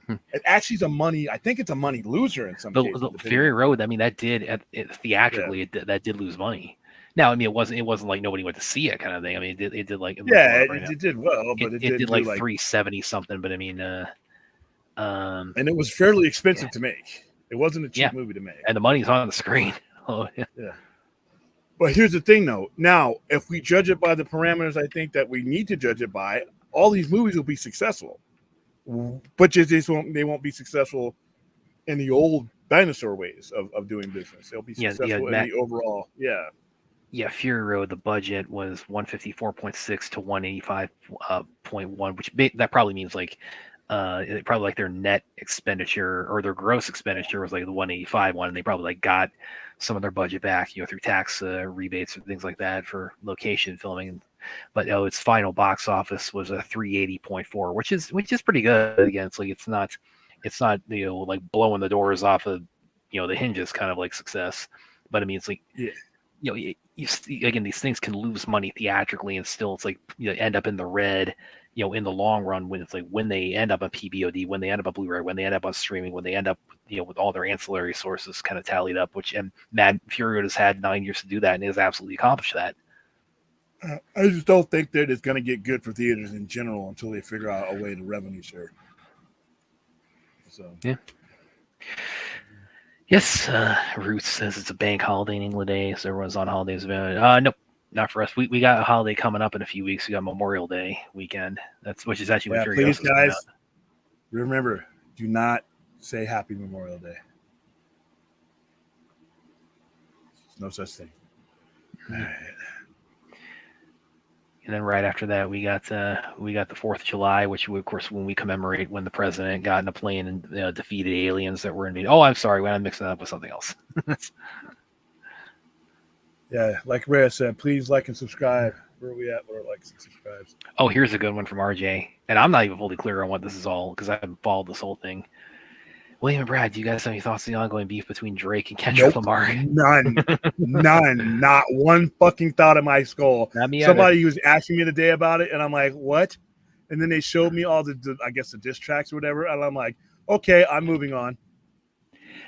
Speaker 3: It actually is a money. I think it's a money loser in some cases.
Speaker 2: Fury Road. I mean, that did theatrically. Yeah. That did lose money. Now, I mean, it wasn't like nobody went to see it kind of thing. I mean, it did like
Speaker 3: it did well, but it
Speaker 2: did like 370 something. But I mean,
Speaker 3: and it was fairly expensive to make. It wasn't a cheap movie to make,
Speaker 2: and the money's on the screen. Oh yeah.
Speaker 3: But here's the thing, though. Now, if we judge it by the parameters, I think that we need to judge it by, all these movies will be successful. But they won't be successful in the old dinosaur ways of doing business. They'll be successful in the overall.
Speaker 2: Yeah, Fury Road, the budget was 154.6 to 185.1, which that probably means like probably like their net expenditure or their gross expenditure was like the 185 one, and they probably like got some of their budget back, through tax rebates and things like that for location filming. But its final box office was a 380.4, which is pretty good. Again, it's like it's not like blowing the doors off of the hinges kind of like success. But I mean, it's like again, these things can lose money theatrically and still it's like end up in the red in the long run when it's like when they end up on PVOD, when they end up on Blu-ray, when they end up on streaming, when they end up with all their ancillary sources kind of tallied up, which and Mad Fury Road has had 9 years to do that and has absolutely accomplished that.
Speaker 3: I just don't think that it's going to get good for theaters in general until they figure out a way to revenue share. So
Speaker 2: yeah. Yes, Ruth says it's a bank holiday in England Day, so everyone's on holidays. Nope, not for us. We got a holiday coming up in a few weeks. We got Memorial Day weekend. Which is actually what
Speaker 3: please, guys. Remember, do not say Happy Memorial Day. There's no such thing.
Speaker 2: Mm-hmm. All right. And then right after that, we got the 4th of July, which of course when we commemorate when the president got in a plane and defeated aliens that were invading. Oh, I'm sorry, when I'm mixing it up with something else.
Speaker 3: Yeah, like Rhea said, please like and subscribe. Where are we at? Where are likes and subscribes?
Speaker 2: Oh, here's a good one from RJ, and I'm not even fully clear on what this is all because I haven't followed this whole thing. William and Brad, do you guys have any thoughts on the ongoing beef between Drake and Kendrick Lamar?
Speaker 3: None. Not one fucking thought in my skull. Somebody was asking me today about it, and I'm like, what? And then they showed me all the diss tracks or whatever, and I'm like, okay, I'm moving on.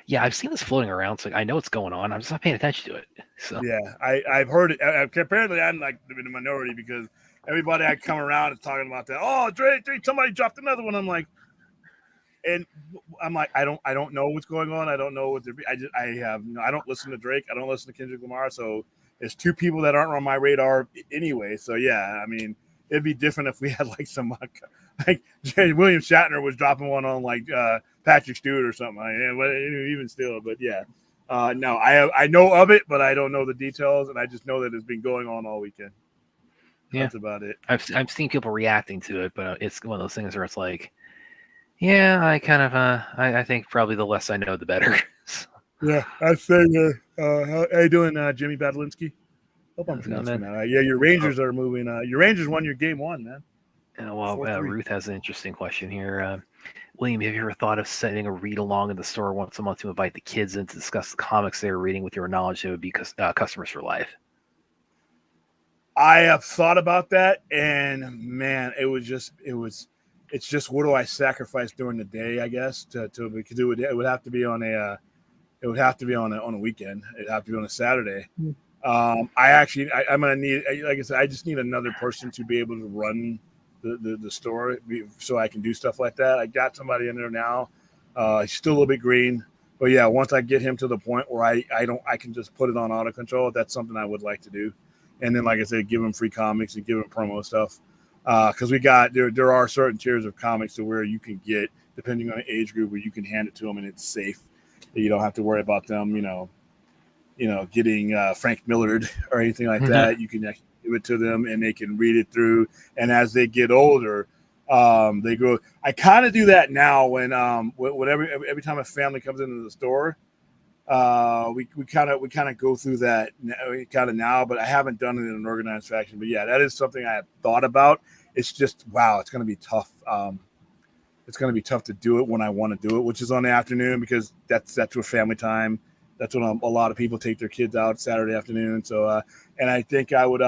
Speaker 2: Yeah, I've seen this floating around, so I know what's going on. I'm just not paying attention to it. So
Speaker 3: yeah, I've heard it. Apparently, I'm like in the minority because everybody I come around is talking about that. Oh, Drake, somebody dropped another one. I'm like, I don't know what's going on. I don't know what I don't listen to Drake. I don't listen to Kendrick Lamar. So there's two people that aren't on my radar anyway. So yeah, I mean, it'd be different if we had like some like William Shatner was dropping one on like Patrick Stewart or something. Even still, but yeah, no, I know of it, but I don't know the details, and I just know that it's been going on all weekend.
Speaker 2: Yeah,
Speaker 3: that's about it.
Speaker 2: I've seen people reacting to it, but it's one of those things where it's like. Yeah, I kind of I think probably the less I know, the better. So.
Speaker 3: Yeah, I say how you doing, Jimmy Badlinsky? Hope I'm pronouncing that. Yeah, your Rangers are moving. Your Rangers won your game 1, man.
Speaker 2: Well, Ruth has an interesting question here. William, have you ever thought of setting a read along in the store once a month to invite the kids in to discuss the comics they are reading with your knowledge they would be customers for life?
Speaker 3: I have thought about that, and man, it's just what do I sacrifice during the day? I guess to because it would have to be on it would have to be on a weekend. It'd have to be on a Saturday. I'm gonna need, like I said, I just need another person to be able to run the store so I can do stuff like that. I got somebody in there now. He's still a little bit green, but yeah, once I get him to the point where I can just put it on auto control. That's something I would like to do. And then, like I said, give him free comics and give him promo stuff. Because there are certain tiers of comics to where you can get, depending on the age group, where you can hand it to them and it's safe. You don't have to worry about them, getting Frank Millard or anything like that. You can actually give it to them and they can read it through. And as they get older, they grow. I kind of do that now when every time a family comes into the store, we kind of go through that kind of now, but I haven't done it in an organized fashion. But yeah, that is something I have thought about. It's just wow, it's going to be tough. It's going to be tough to do it when I want to do it, which is on the afternoon because that's what family time. That's when a lot of people take their kids out Saturday afternoon. So and I think I would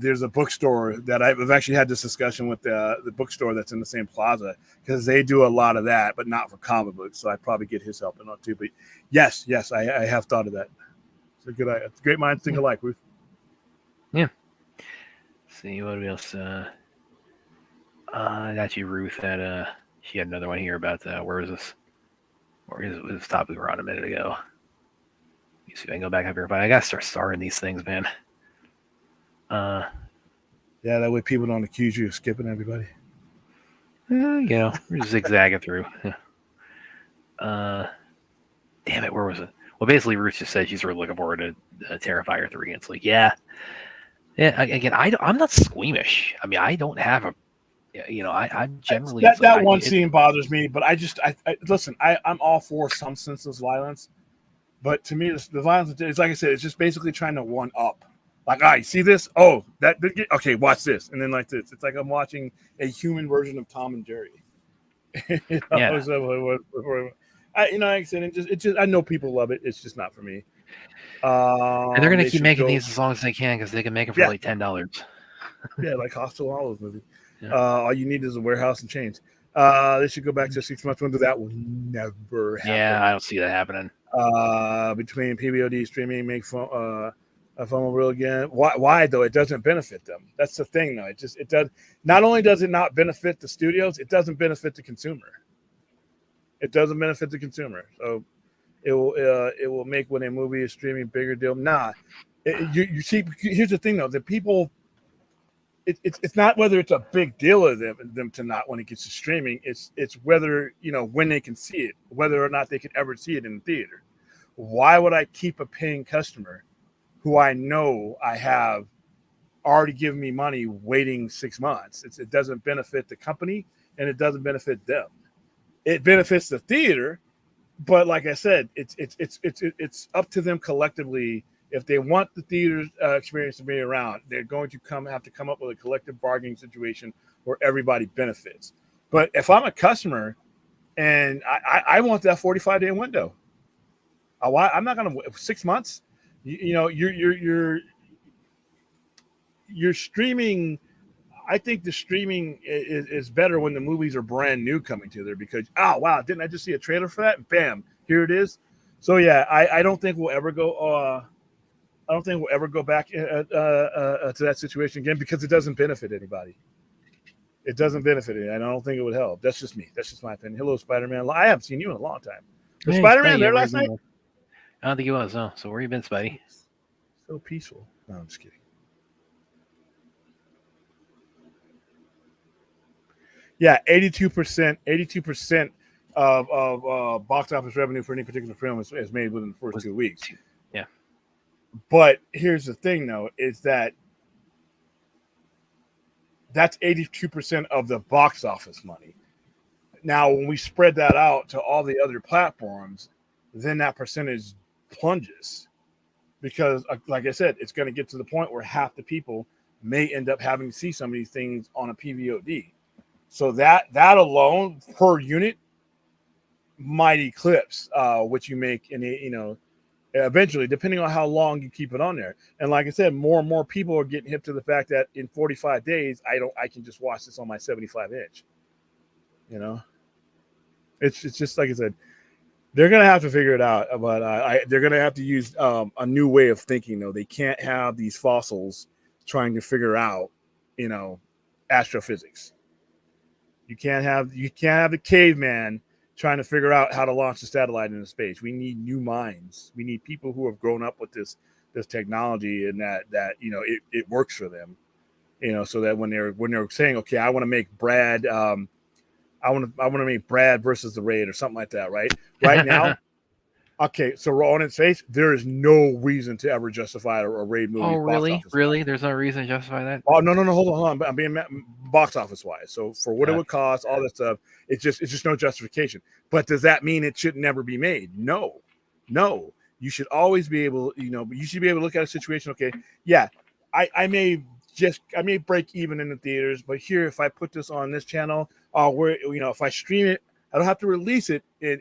Speaker 3: there's a bookstore that I've actually had this discussion with the bookstore that's in the same plaza because they do a lot of that, but not for comic books. So I'd probably get his help and not too. But yes, I have thought of that. It's a good idea. It's great minds think alike, Ruth.
Speaker 2: Yeah. See what else? Actually, Ruth had she had another one here about where is this? Where is this topic we were on a minute ago? Let me see if I can go back up here. But I gotta start starting these things, man.
Speaker 3: Yeah, that way people don't accuse you of skipping everybody.
Speaker 2: We're zigzagging through. Damn it, where was it? Well, basically, Ruth just said she's really looking forward to Terrifier 3. And it's like, yeah. Again, I'm not squeamish. I mean, I don't have a, I'm generally
Speaker 3: that one scene bothers me. But I listen. I'm all for some senseless violence, but to me, the violence is like I said, it's just basically trying to one up. Like, all right, see this? Oh, okay, watch this. And then like this. It's like I'm watching a human version of Tom and Jerry.
Speaker 2: Yeah.
Speaker 3: So, like I said, it's just I know people love it. It's just not for me.
Speaker 2: And they're going to keep making these as long as they can because they can make them for like $10.
Speaker 3: Yeah, like Hostel Hollows movie.
Speaker 2: Yeah.
Speaker 3: All you need is a warehouse and chains. They should go back to a 6-month window. That will never happen.
Speaker 2: Yeah, I don't see that happening.
Speaker 3: Between PVOD streaming, make phone real again. Why though? It doesn't benefit them. That's the thing, though. It does. Not only does it not benefit the studios, it doesn't benefit the consumer. It doesn't benefit the consumer. So it will make when a movie is streaming bigger deal. Nah, you see. Here's the thing, though. The people. It's not whether it's a big deal of them to not when it gets to streaming. It's whether when they can see it, whether or not they can ever see it in the theater. Why would I keep a paying customer who I know I have already given me money waiting 6 months? It doesn't benefit the company and it doesn't benefit them. It benefits the theater, but like I said, it's up to them collectively. If they want the theater experience to be around, they're going to have to come up with a collective bargaining situation where everybody benefits. But if I'm a customer and I want that 45-day window, I'm not going to 6 months. You're streaming. I think the streaming is better when the movies are brand new coming to there because wow, didn't I just see a trailer for that? And bam, here it is. So yeah, I don't think we'll ever go. I don't think we'll ever go back to that situation again because it doesn't benefit anybody. It doesn't benefit it. I don't think it would help. That's just me. That's just my opinion. Hello, Spider-Man. I haven't seen you in a long time. Was Spider-Man there last night?
Speaker 2: I don't think he was. No. So where you been, Spidey?
Speaker 3: So peaceful. No, I'm just kidding. Yeah, 82% of box office revenue for any particular film is made within the first 2 weeks.
Speaker 2: Yeah.
Speaker 3: But here's the thing, though, is that's 82% of the box office money. Now, when we spread that out to all the other platforms, then that percentage plunges because, like I said, it's going to get to the point where half the people may end up having to see some of these things on a PVOD. So that alone per unit might eclipse what you make in eventually, depending on how long you keep it on there. And like I said, more and more people are getting hip to the fact that in 45 days, I can just watch this on my 75-inch. You know, it's just like I said, they're gonna have to figure it out, but they're gonna have to use a new way of thinking. Though they can't have these fossils trying to figure out, astrophysics. You can't have the caveman trying to figure out how to launch a satellite into space. We need new minds. We need people who have grown up with this technology and that it works for them. So that when they're saying, okay, I want to make Brad, I want to make Brad versus the Raid or something like that, right? Right now, okay, so we're on its face. There is no reason to ever justify a Raid movie.
Speaker 2: Oh, really? Really? There's no reason to justify that?
Speaker 3: Oh, no. Hold on. I'm being box office wise. So for what it would cost, all that stuff, it's just no justification. But does that mean it should never be made? No. You should always be able, you should be able to look at a situation. Okay, yeah, I may break even in the theaters, but here, if I put this on this channel, if I stream it, I don't have to release it in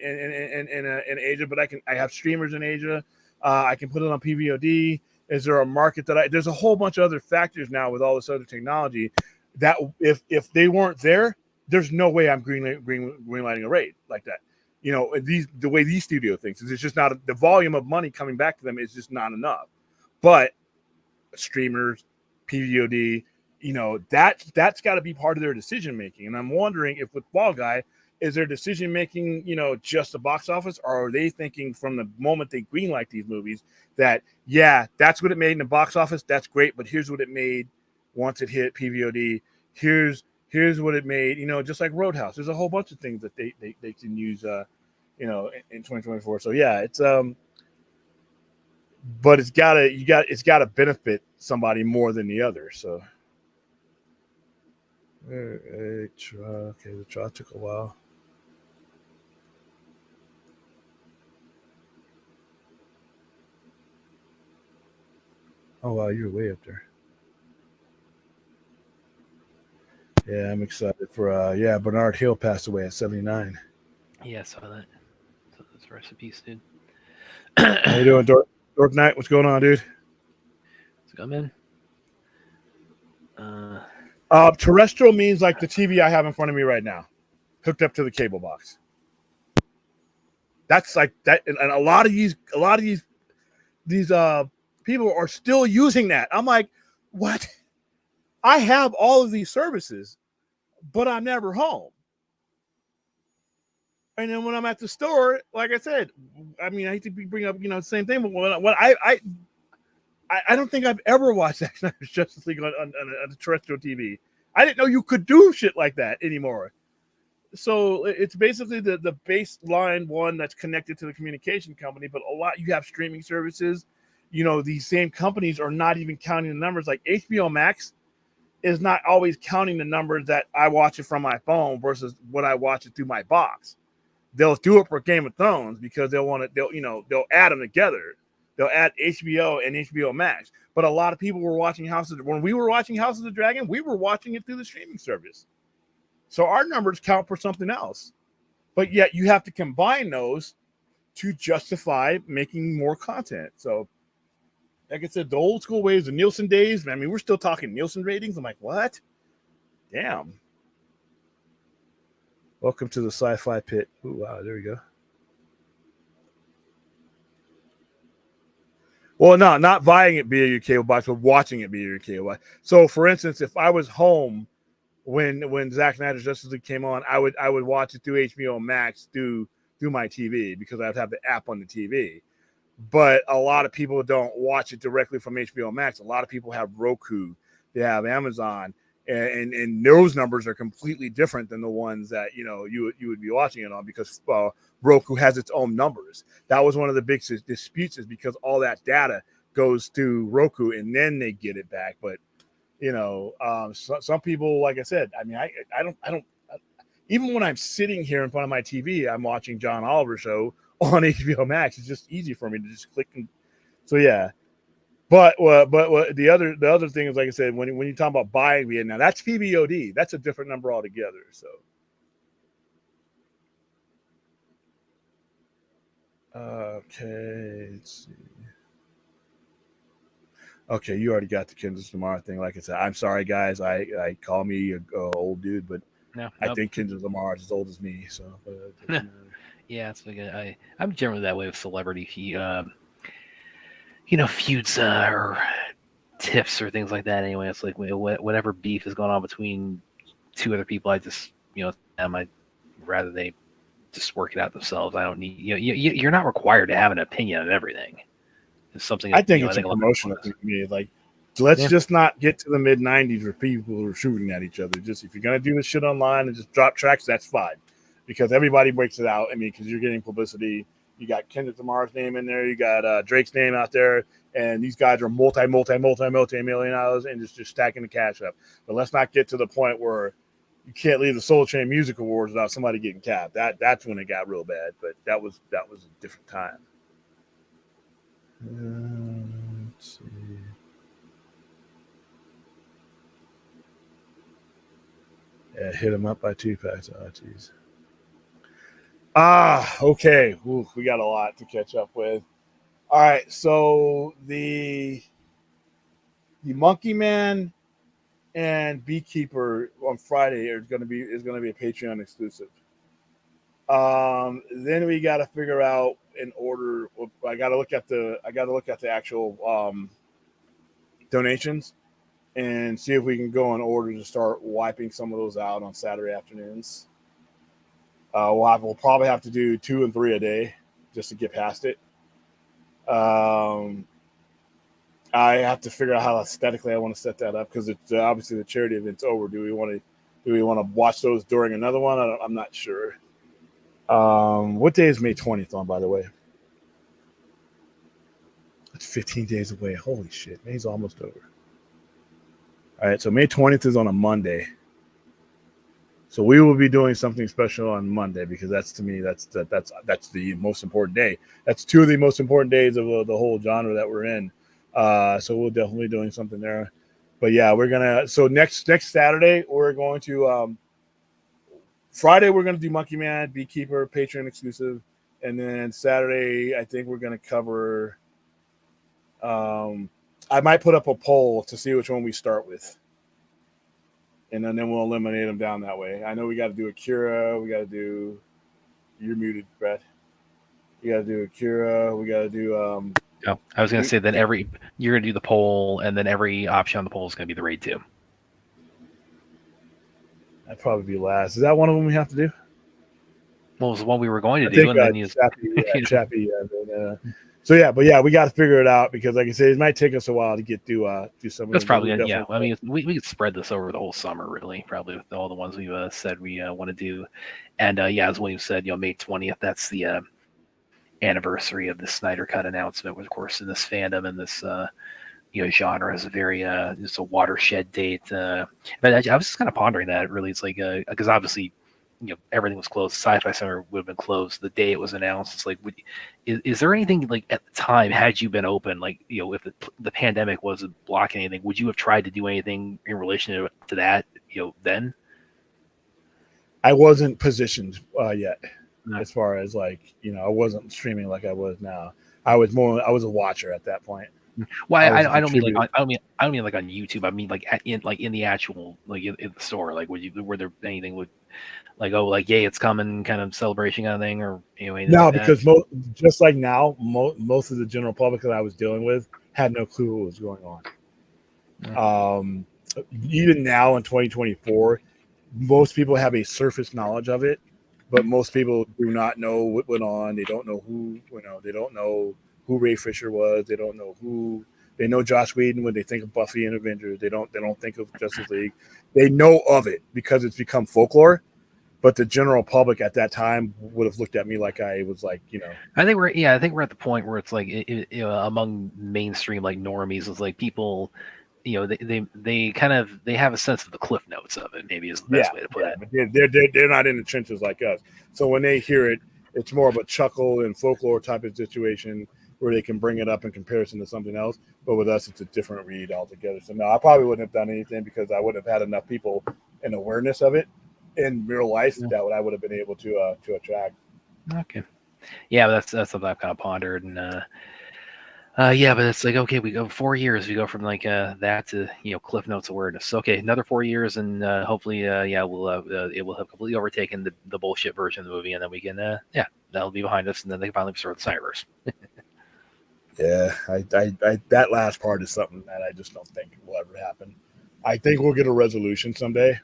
Speaker 3: Asia, but I have streamers in Asia. I can put it on PVOD. Is there a market there's a whole bunch of other factors now with all this other technology that if they weren't there, there's no way I'm greenlighting a Raid like that. The way these studio thinks is it's just not the volume of money coming back to them is just not enough. But streamers, PVOD, that's got to be part of their decision making. And I'm wondering if with Fall Guy, is their decision making, just the box office, or are they thinking from the moment they greenlight these movies that, yeah, that's what it made in the box office, that's great, but here's what it made once it hit PVOD. Here's what it made, just like Roadhouse. There's a whole bunch of things that they can use, in 2024. So yeah, it's but it's gotta benefit somebody more than the other. So okay, the trial took a while. Oh wow, you're way up there. Yeah, I'm excited for Bernard Hill passed away at 79.
Speaker 2: Yeah, I saw that. So that's rest in peace, dude.
Speaker 3: How you doing, Dork Knight? What's going on, dude?
Speaker 2: What's going, man?
Speaker 3: Terrestrial means like the TV I have in front of me right now, hooked up to the cable box. That's like that, and a lot of these people are still using that. I'm like, what? I have all of these services, but I'm never home. And then when I'm at the store, like I said, I mean, I hate to bring up, the same thing, but when I don't think I've ever watched Zack Snyder's Justice League on a terrestrial TV. I didn't know you could do shit like that anymore. So it's basically the baseline one that's connected to the communication company, but you have streaming services. These same companies are not even counting the numbers. Like HBO Max is not always counting the numbers that I watch it from my phone versus what I watch it through my box. They'll do it for Game of Thrones because they'll add them together. They'll add HBO and HBO Max. But a lot of people were watching when we were watching House of the Dragon, we were watching it through the streaming service. So our numbers count for something else. But yet you have to combine those to justify making more content. So like I said, the old school ways, the Nielsen days, I mean, we're still talking Nielsen ratings. I'm like, what? Damn. Welcome to the sci-fi pit. Ooh, wow, there we go. Well, no, not buying it via your cable box, but watching it via your cable box. So, for instance, if I was home when Zack Snyder's Justice League came on, I would watch it through HBO Max through my TV because I'd have the app on the TV. But a lot of people don't watch it directly from HBO Max. A lot of people have Roku, they have Amazon, and those numbers are completely different than the ones that you would be watching it on because Roku has its own numbers. That was one of the big disputes is because all that data goes to Roku and then they get it back. But some people, like I said, I mean, I don't. Even when I'm sitting here in front of my TV, I'm watching John Oliver show on HBO Max. It's just easy for me to just click. So yeah, But the other thing is, like I said, when you talk about buying Vietnam, that's PBOD. That's a different number altogether. So, okay, let's see. Okay, you already got the Kendrick Lamar thing. Like I said, I'm sorry, guys. I call me a old dude, but
Speaker 2: No,
Speaker 3: I
Speaker 2: nope.
Speaker 3: think Kendrick Lamar is as old as me. So,
Speaker 2: Yeah, it's like I'm generally that way with celebrity. Feuds or tiffs or things like that. Anyway, it's like whatever beef is going on between two other people, I just I'd rather they just work it out themselves. I don't need you're not required to have an opinion on everything. It's something
Speaker 3: I
Speaker 2: that
Speaker 3: think
Speaker 2: I
Speaker 3: it's a
Speaker 2: think a lot of
Speaker 3: promotional
Speaker 2: people
Speaker 3: thing to me. Like, let's
Speaker 2: yeah.
Speaker 3: just not get to the mid '90s where people were shooting at each other. Just if you're gonna do this shit online and just drop tracks, that's fine, because everybody breaks it out. I mean, because you're getting publicity. You got Kendrick Lamar's name in there. You got Drake's name out there, and these guys are multi-million dollars and just stacking the cash up. But let's not get to the point where you can't leave the Soul Train Music Awards without somebody getting capped. That's when it got real bad. But that was a different time. Let's see. Yeah, hit him up by Tupac. Oh, jeez. Okay. Ooh, we got a lot to catch up with. All right. So the Monkey Man and Beekeeper on Friday is going to be a Patreon exclusive. Then we got to figure out in order. I got to look at the actual donations and see if we can go in order to start wiping some of those out on Saturday afternoons. We'll probably have to do 2 and 3 a day just to get past it. I have to figure out how aesthetically I want to set that up, because it's obviously the charity event's over. Do we want to watch those during another one? I'm not sure. What day is May 20th on, by the way? It's 15 days away. Holy shit, May's almost over. All right, so May 20th is on a Monday. So we will be doing something special on Monday, because that's the most important day. That's 2 of the most important days of the whole genre that we're in. So we'll definitely be doing something there. But yeah, we're gonna. So next Saturday we're going to. Friday we're gonna do Monkey Man, Beekeeper, Patreon exclusive, and then Saturday I think we're gonna cover. I might put up a poll to see which one we start with, and then we'll eliminate them down that way. I know we got to do Akira. We got to do. You're muted, Brett. You got to do Akira. We got to do.
Speaker 2: Oh, I was going to say that you're going to do the poll, and then every option on the poll is going to be the raid 2.
Speaker 3: That'd probably be last. Is that one of them we have to do?
Speaker 2: Well, it was the one we were going to do, and then
Speaker 3: Chappie. So yeah, but yeah, we got to figure it out, because, like I said, it might take us a while to get to do some.
Speaker 2: That's probably yeah. I mean, we could spread this over the whole summer, really, probably with all the ones we've said we want to do, and yeah, as William said, May 20th. That's the anniversary of the Snyder Cut announcement, which, of course, in this fandom and this genre is a very just a watershed date. But I was just kind of pondering that. Really, it's like because obviously everything was closed. Sci-Fi Center would have been closed the day it was announced. It's like, is there anything, like, at the time, had you been open, like, if the pandemic wasn't blocking anything, would you have tried to do anything in relation to that, then?
Speaker 3: I wasn't positioned yet,
Speaker 2: No.
Speaker 3: as far as, like, I wasn't streaming like I was now. I was a watcher at that point.
Speaker 2: Well, I don't mean like I don't mean like on YouTube. I mean like in the actual, like, in the store. Like, were there anything with, like, oh, like, yay, it's coming, kind of celebration kind of thing, or anything
Speaker 3: No,
Speaker 2: like
Speaker 3: because just like now, most of the general public that I was dealing with had no clue what was going on.
Speaker 2: Yeah.
Speaker 3: Even now in 2024, most people have a surface knowledge of it, but most people do not know what went on. They don't know who, they don't know who Ray Fisher was. They don't know who. They know Joss Whedon when they think of Buffy and Avengers. They don't think of Justice League. They know of it because it's become folklore. But the general public at that time would have looked at me like I was like,
Speaker 2: I think we're at the point where it's like among mainstream, like, normies, it's like people, they kind of, they have a sense of the cliff notes of it. Maybe is the best way to put it.
Speaker 3: But they're not in the trenches like us. So when they hear it, it's more of a chuckle and folklore type of situation. where they can bring it up in comparison to something else. But with us, it's a different read altogether. So no, I probably wouldn't have done anything because I wouldn't have had enough people and awareness of it in real life that I would have been able to attract.
Speaker 2: Okay. Yeah, but that's something I've kind of pondered, and yeah, but it's like, okay, we go 4 years, we go from like that to Cliff Notes awareness. Okay, another 4 years, and hopefully, yeah, we'll it will have completely overtaken the bullshit version of the movie, and then we can, yeah, that'll be behind us, and then they can finally restore the Cyberverse.
Speaker 3: Yeah, I that last part is something that I just don't think will ever happen. I think we'll get a resolution someday.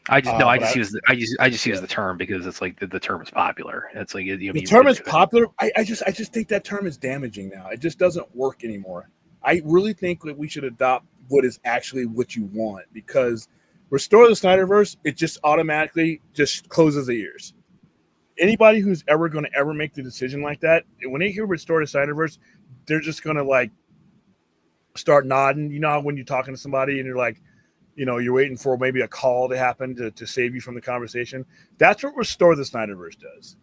Speaker 2: I just use the term because it's like the term is popular. It's like
Speaker 3: the term is popular. I just think that term is damaging now. It just doesn't work anymore. I really think that we should adopt what is actually what you want, because restore the Snyderverse, it just automatically just closes the ears. Anybody who's ever going to ever make the decision like that, when they hear restore the Snyderverse, they're just going to like start nodding. You know how when you're talking to somebody and you're like, you're waiting for maybe a call to happen to save you from the conversation. That's what restore the Snyderverse does,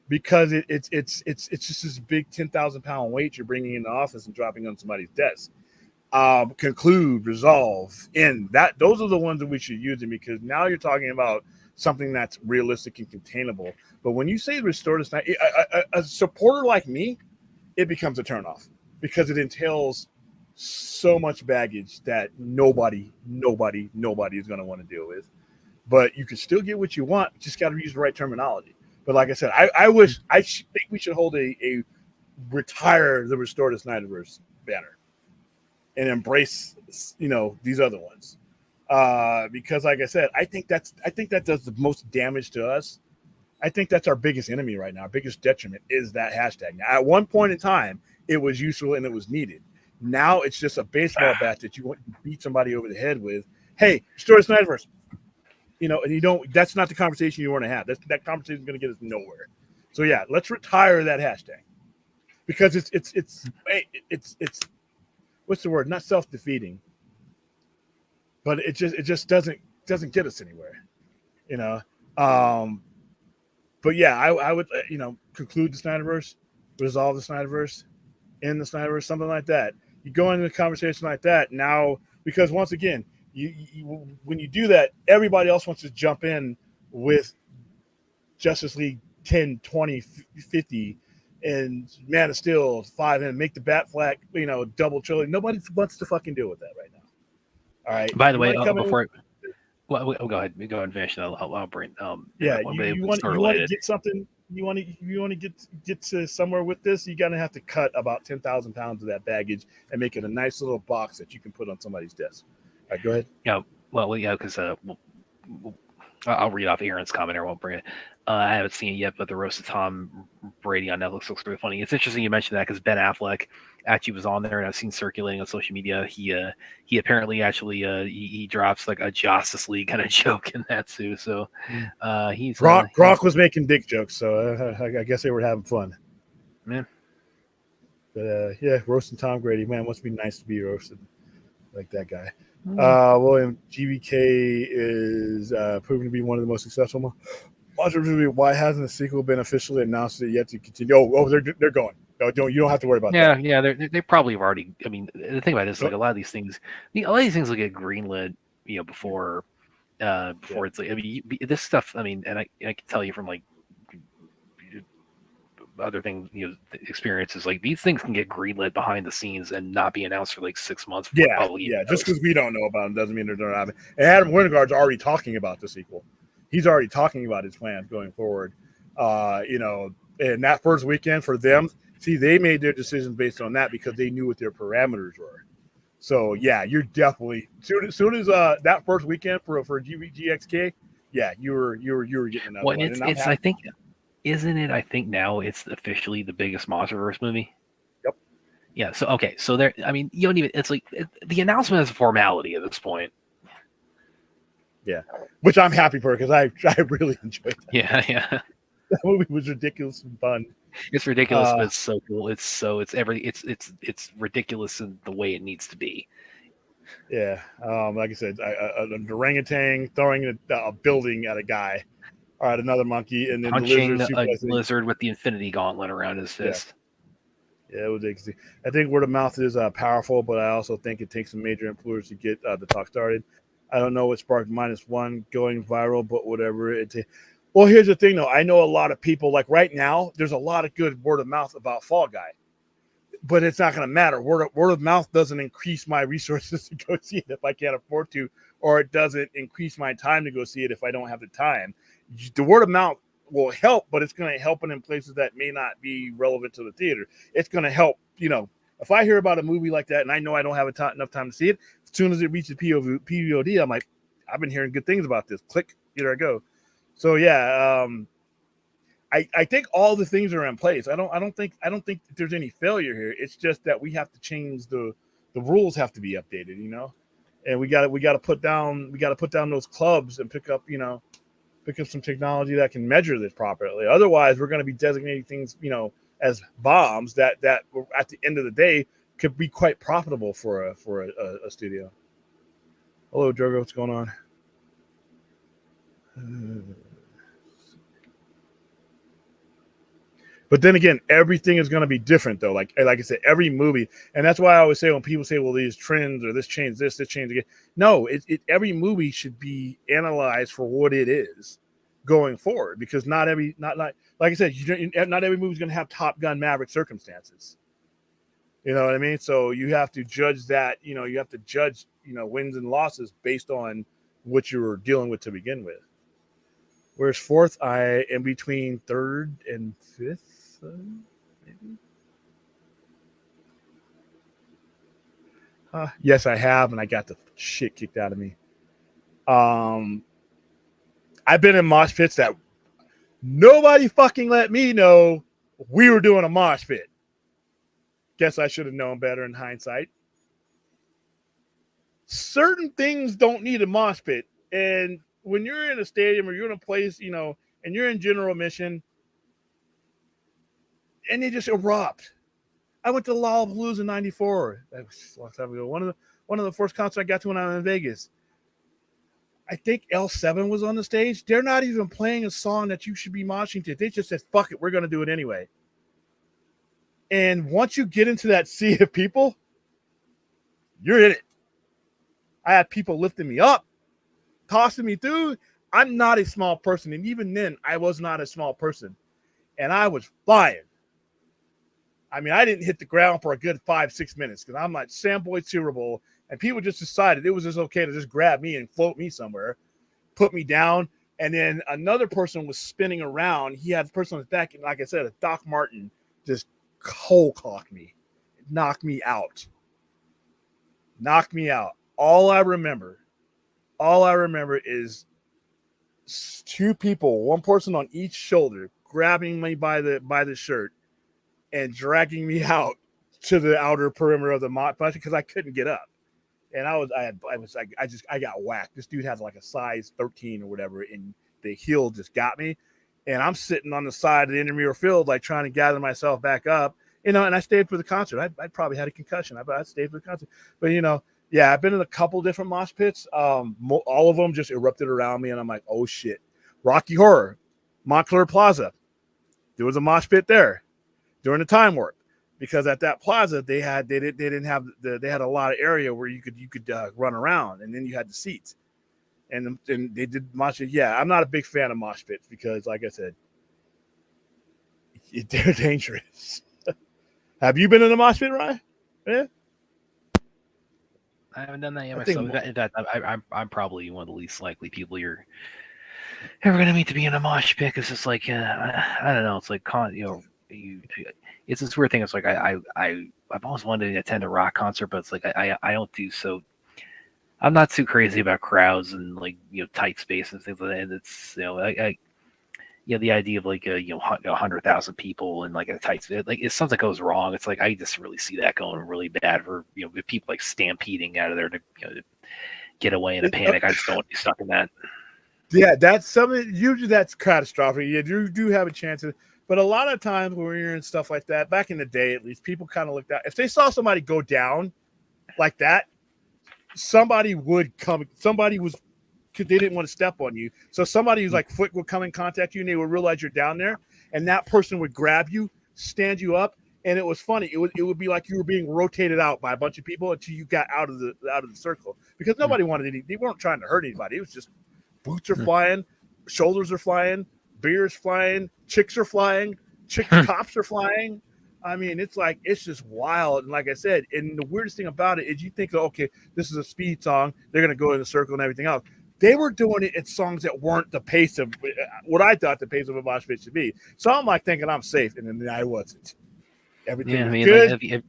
Speaker 3: because it's just this big 10,000-pound weight you're bringing in the office and dropping on somebody's desk. Conclude, resolve, end. Those are the ones that we should use them, because now you're talking about something that's realistic and containable. But when you say restore the Snyder, a supporter like me, it becomes a turnoff, because it entails so much baggage that nobody is going to want to deal with. But you can still get what you want. You just got to use the right terminology. But like I said, I think we should hold a retire the restore the Snyderverse banner and embrace these other ones, because like I said, I think that does the most damage to us. I think that's our biggest enemy right now. Our biggest detriment is that hashtag. Now, at one point in time, it was useful and it was needed. Now it's just a baseball bat that you want to beat somebody over the head with. Hey, restore the Snyderverse. And you don't. That's not the conversation you want to have. That conversation is going to get us nowhere. So yeah, let's retire that hashtag, because it's what's the word? Not self-defeating, but it just doesn't get us anywhere. But yeah, I would conclude the Snyderverse, resolve the Snyderverse, end the Snyderverse, something like that. You go into a conversation like that now, because once again, you when you do that, everybody else wants to jump in with Justice League 10, 20, 50, and Man of Steel 5, and make the Batfleck, double trilogy. Nobody wants to fucking deal with that right now. All right.
Speaker 2: By the way, before go ahead and finish. I'll bring.
Speaker 3: Yeah, you want to get something. You want to get to somewhere with this. You're gonna have to cut about 10,000 pounds of that baggage and make it a nice little box that you can put on somebody's desk. All right, go ahead.
Speaker 2: Yeah, well, yeah, because I'll read off Aaron's comment. I won't bring it. I haven't seen it yet, but the roast of Tom Brady on Netflix looks really funny. It's interesting you mentioned that, because Ben Affleck actually was on there, and I've seen circulating on social media. He apparently actually he drops like a Justice League kind of joke in that too. So he's
Speaker 3: Gronk was making dick jokes, so I guess they were having fun.
Speaker 2: Man,
Speaker 3: but yeah, roasting Tom Brady, man, must be nice to be roasted like that guy. William, GBK is proven to be one of the most successful monsters movie. Why hasn't the sequel been officially announced yet to continue? Oh, they're going. No, you don't have to worry about that.
Speaker 2: Yeah, they probably have already. I mean, the thing about this, like a lot of these things will get greenlit, before it's like. I mean, this stuff. I mean, and I can tell you from like other things, experiences, like these things can get greenlit behind the scenes and not be announced for like 6 months.
Speaker 3: Yeah. Just because we don't know about them doesn't mean they're not happening. And Adam Wingard's already talking about the sequel. He's already talking about his plans going forward. And that first weekend for them, see, they made their decisions based on that because they knew what their parameters were. So yeah, you're definitely soon as that first weekend for GXK, yeah, you were getting another one.
Speaker 2: It's I think. Isn't it? I think now it's officially the biggest MonsterVerse movie.
Speaker 3: Yep.
Speaker 2: Yeah. So okay. So there. I mean, you don't even. It's like the announcement is a formality at this point.
Speaker 3: Yeah, which I'm happy for, because I really enjoyed that.
Speaker 2: Yeah.
Speaker 3: That movie was ridiculous and fun.
Speaker 2: It's ridiculous, but it's so cool. It's ridiculous in the way it needs to be.
Speaker 3: Yeah. Like I said, an orangutan throwing a building at a guy. All right, another monkey, and then
Speaker 2: punching
Speaker 3: the
Speaker 2: a lizard with the Infinity Gauntlet around his fist.
Speaker 3: Yeah, it was interesting. I think word of mouth is powerful, but I also think it takes some major influence to get the talk started. I don't know what sparked -1 going viral, but whatever. Well, here's the thing, though. I know a lot of people, like right now, there's a lot of good word of mouth about Fall Guy, but it's not going to matter. Word of mouth doesn't increase my resources to go see it if I can't afford to, or it doesn't increase my time to go see it if I don't have the time. The word of mouth will help, but it's going to help in places that may not be relevant to the theater. It's going to help, if I hear about a movie like that and I know I don't have enough time to see it, as soon as it reaches PVOD, I'm like, I've been hearing good things about this. Click, here I go. So yeah, I think all the things are in place. I don't think there's any failure here. It's just that we have to change the rules have to be updated, and we got to put down those clubs and pick up some technology that can measure this properly. Otherwise, we're going to be designating things, as bombs that at the end of the day could be quite profitable for a studio. Hello, Drogo, what's going on? But then again, everything is going to be different, though. Like I said, every movie, and that's why I always say when people say, "Well, these trends or this change, this change again," no, every movie should be analyzed for what it is going forward, because not like I said, not every movie is going to have Top Gun Maverick circumstances. You know what I mean? So you have to judge that. You have to judge wins and losses based on what you were dealing with to begin with. Whereas fourth, I am between third and fifth. Maybe. Yes, I have, and I got the shit kicked out of me. I've been in mosh pits that nobody fucking let me know we were doing a mosh pit. Guess I should have known better in hindsight. Certain things don't need a mosh pit, and when you're in a stadium or you're in a place, and you're in general admission, and they just erupt. I went to Lollapalooza in '94. That was a long time ago. One of the first concerts I got to when I was in Vegas. I think L7 was on the stage. They're not even playing a song that you should be moshing to. They just said, "Fuck it, we're going to do it anyway." And once you get into that sea of people, you're in it. I had people lifting me up, tossing me through. I'm not a small person, and even then, I was not a small person, and I was flying. I mean, I didn't hit the ground for a good 5-6 minutes because I'm like Sam Boyd Super Bowl, and people just decided it was just okay to just grab me and float me somewhere, put me down, and then another person was spinning around. He had the person on his back, and like I said, a Doc Martin just cold cocked me, knocked me out. All I remember is two people, one person on each shoulder, grabbing me by the shirt and dragging me out to the outer perimeter of the mosh because I couldn't get up. And I got whacked. This dude had like a size 13 or whatever, and the heel just got me. And I'm sitting on the side of the intramural field, like trying to gather myself back up, and I stayed for the concert. I probably had a concussion. I stayed for the concert. But, yeah, I've been in a couple different mosh pits. All of them just erupted around me, and I'm like, oh, shit. Rocky Horror, Montclair Plaza. There was a mosh pit there during the time warp, because at that plaza they had a lot of area where you could run around, and then you had the seats, and they did mosh pit. Yeah, I'm not a big fan of mosh pits because, like I said, they're dangerous. Have you been in a mosh pit, Ryan? Yeah.
Speaker 2: I haven't done that yet myself. In fact, I'm probably one of the least likely people you're ever going to meet to be in a mosh pit. It's just like I don't know. It's like it's this weird thing. It's like I've always wanted to attend a rock concert, but it's like I don't do so. I'm not too crazy about crowds and like tight space and things like that. And it's the idea of like 100,000 people and like a tight space, like if something goes wrong, it's like I just really see that going really bad for with people like stampeding out of there to get away in a panic. I just don't want to be stuck in that.
Speaker 3: Yeah, that's something. Usually that's catastrophic. You do have a chance of. But a lot of times when we're in stuff like that, back in the day at least, people kind of looked out. If they saw somebody go down like that, somebody would come. Somebody was, because they didn't want to step on you. So somebody who's like foot would come in contact you, and they would realize you're down there, and that person would grab you, stand you up, and it was funny. It would be like you were being rotated out by a bunch of people until you got out of the circle, because nobody wanted any. They weren't trying to hurt anybody. It was just boots are flying, shoulders are flying, beers flying, chicks are flying, tops are flying. I mean, it's like, it's just wild. And like I said, and the weirdest thing about it is you think, okay, this is a speed song. They're going to go in a circle and everything else. They were doing it in songs that weren't the pace of what I thought the pace of a mosh pit should be. So I'm like thinking I'm safe, and then I wasn't. Everything was good.
Speaker 2: Like, it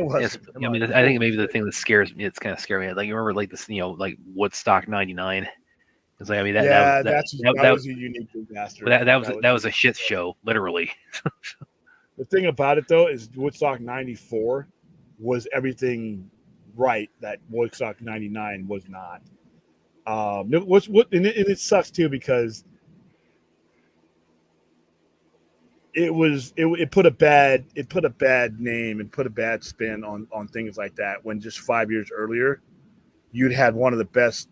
Speaker 3: wasn't.
Speaker 2: I mean, I think maybe the thing that scares me, it's kind of scary. Like, you remember like this, like Woodstock '99. It's like, I mean, that
Speaker 3: was a unique disaster.
Speaker 2: That was a shit show, literally.
Speaker 3: The thing about it though is Woodstock '94 was everything right that Woodstock '99 was not. And it sucks too, because it put a bad name and put a bad spin on things like that, when just 5 years earlier you'd had one of the best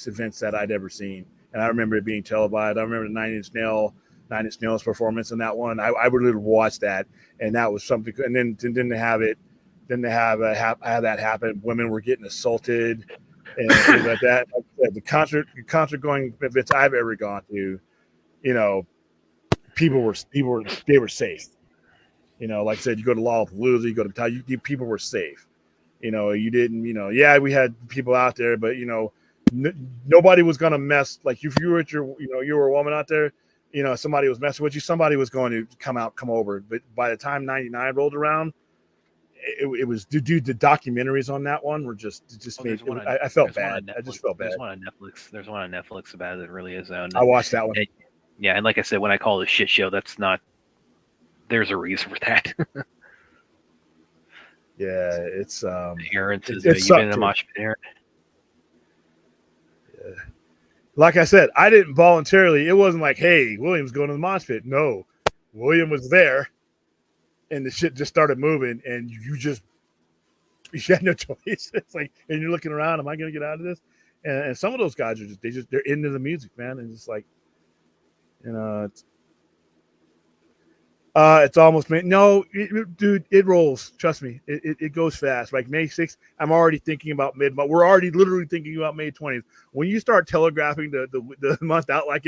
Speaker 3: events that I'd ever seen. And I remember it being televised. I remember the Nine Inch Nails performance in that one. I would literally watch that, and that was something. And then to have have that happen. Women were getting assaulted and things like that. The concert going events I've ever gone to, people were safe. Like I said, you go to Lollapalooza, you go to people were safe. You didn't. We had people out there, but nobody was gonna mess. Like if you were at you were a woman out there, somebody was messing with you, somebody was going to come over. But by the time '99 rolled around, it was, dude, the documentaries on that one were just made. I felt bad. I just felt bad.
Speaker 2: There's one on Netflix about it. It really is.
Speaker 3: I watched that one.
Speaker 2: And like I said, when I call it a shit show, that's not. There's a reason for that.
Speaker 3: Yeah, it's
Speaker 2: Aaron says, you've been in a mosh pit, Aaron.
Speaker 3: Yeah. Like I said, I didn't voluntarily. It wasn't like, hey, William's going to the mosh pit. No, William was there, and the shit just started moving, and you had no choice. It's like, and you're looking around, am I going to get out of this? And some of those guys are they're into the music, man, and it's like, it's almost May. No, dude, it rolls. Trust me, it goes fast. Like May 6th, I'm already thinking about mid-month. We're already literally thinking about May 20th. When you start telegraphing the month out like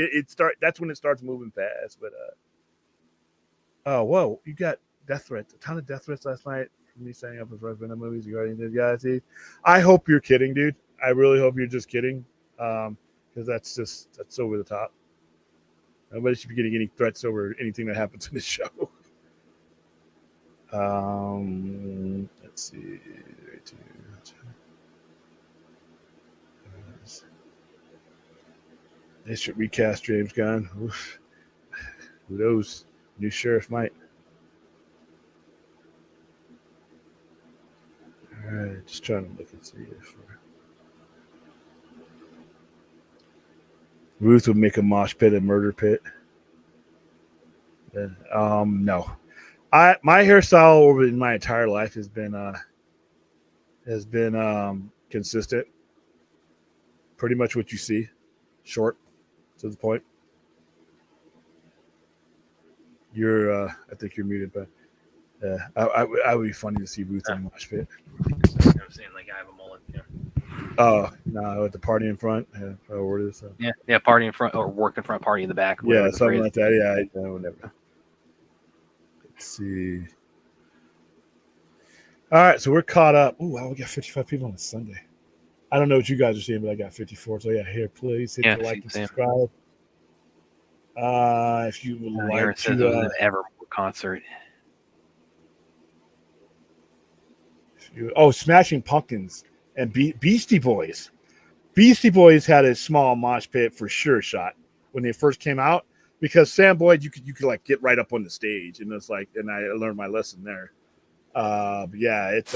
Speaker 3: that's when it starts moving fast. But oh, whoa, you got death threats. A ton of death threats last night from me setting up in front of Venom movies. You already did, guys. I hope you're kidding, dude. I really hope you're just kidding, because that's over the top. Nobody should be getting any threats over anything that happens in this show. Let's see. They should recast James Gunn. Oof. Who knows? New sheriff might. All right, just trying to look and see if Ruth would make a mosh pit a murder pit. No. My hairstyle over in my entire life has been consistent. Pretty much what you see. Short, to the point. I think you're muted, but I would be funny to see Ruth in a mosh pit.
Speaker 2: I'm saying, like, I have a mullet. Yeah.
Speaker 3: Oh, no, at the party in front. What is that?
Speaker 2: Yeah, party in front or work in front, party in the back.
Speaker 3: Yeah, something like that. Yeah, I would never. Let's see. All right, so we're caught up. Ooh, wow, we got 55 people on a Sunday. I don't know what you guys are seeing, but I got 54. So yeah, here, please hit the like and subscribe. If you would like to.
Speaker 2: It was an Evermore concert.
Speaker 3: Smashing Pumpkins and Beastie Boys. Beastie Boys had a small mosh pit for sure shot when they first came out, because Sam Boyd, you could like get right up on the stage, and it's like, and I learned my lesson there. But yeah, it's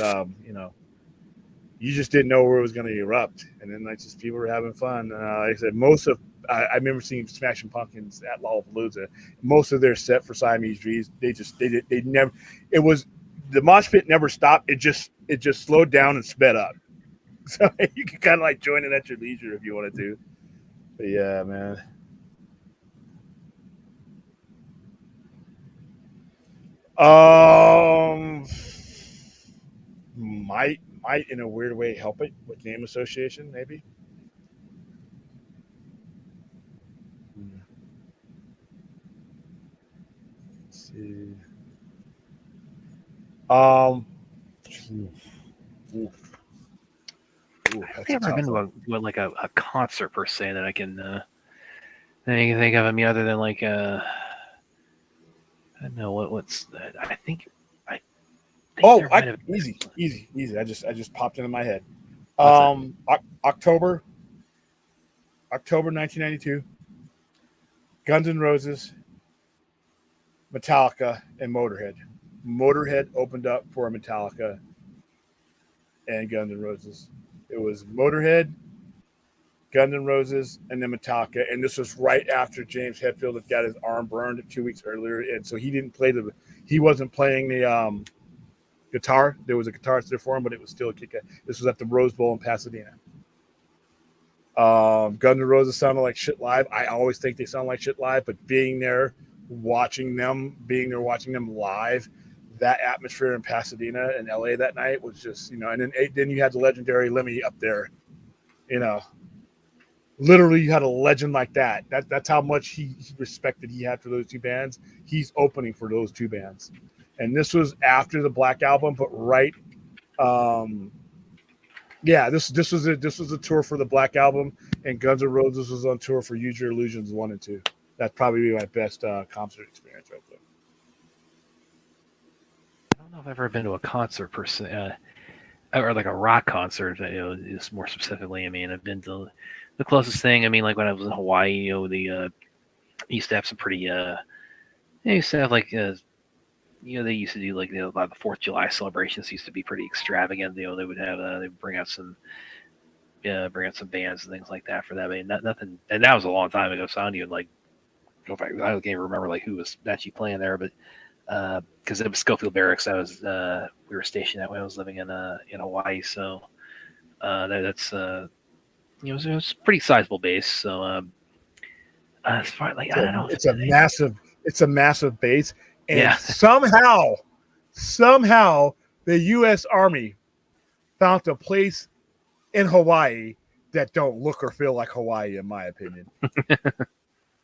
Speaker 3: you just didn't know where it was going to erupt, and then like just people were having fun. Like I said, I remember seeing Smashing Pumpkins at Lollapalooza. Most of their set for Siamese Dreams, they never. It was the mosh pit never stopped. It just slowed down and sped up. So you can kind of like join it at your leisure if you wanted to. But yeah, man. Might in a weird way help it with name association, maybe. Let's see. Oof. Ooh,
Speaker 2: I
Speaker 3: that's
Speaker 2: don't
Speaker 3: a
Speaker 2: think I've ever
Speaker 3: tough
Speaker 2: been
Speaker 3: one.
Speaker 2: to like a concert per se that I can think of. I mean, other than like I don't know what's that. I think there might have been.
Speaker 3: Easy. I just popped into my head.
Speaker 2: What's that?
Speaker 3: October 1992. Guns N' Roses, Metallica, and Motorhead. Motorhead opened up for Metallica and Guns N' Roses. It was Motorhead, Guns N' Roses, and then Metallica. And this was right after James Hetfield had got his arm burned 2 weeks earlier, and so he wasn't playing the guitar. There was a guitarist there for him, but it was still a kick. This was at the Rose Bowl in Pasadena. Guns N' Roses sounded like shit live. I always think they sound like shit live, but being there, watching them live, that atmosphere in Pasadena and LA that night was just, and then you had the legendary Lemmy up there, literally you had a legend like that. That's how much he respected he had for those two bands. He's opening for those two bands. And this was after the Black Album, but right this was a tour for the Black Album, and Guns N' Roses was on tour for Use Your Illusions 1 and 2. That'd probably be my best concert experience right there.
Speaker 2: I don't know if I've ever been to a concert per se, or like a rock concert. Is more specifically. I mean, I've been to the closest thing. I mean, like when I was in Hawaii, used to have some pretty. They used to have like they used to do like a lot of the 4th of July celebrations used to be pretty extravagant. They would have they would bring out some bands and things like that for that. I mean, nothing, and that was a long time ago. So I don't even like go back. I can't even remember like who was actually playing there, but because it was Schofield Barracks. We were stationed that way. I was living in Hawaii, so that's it was a pretty sizable base. So as far like I don't know,
Speaker 3: it's a massive base. And
Speaker 2: yeah.
Speaker 3: somehow, the U.S. Army found a place in Hawaii that don't look or feel like Hawaii, in my opinion.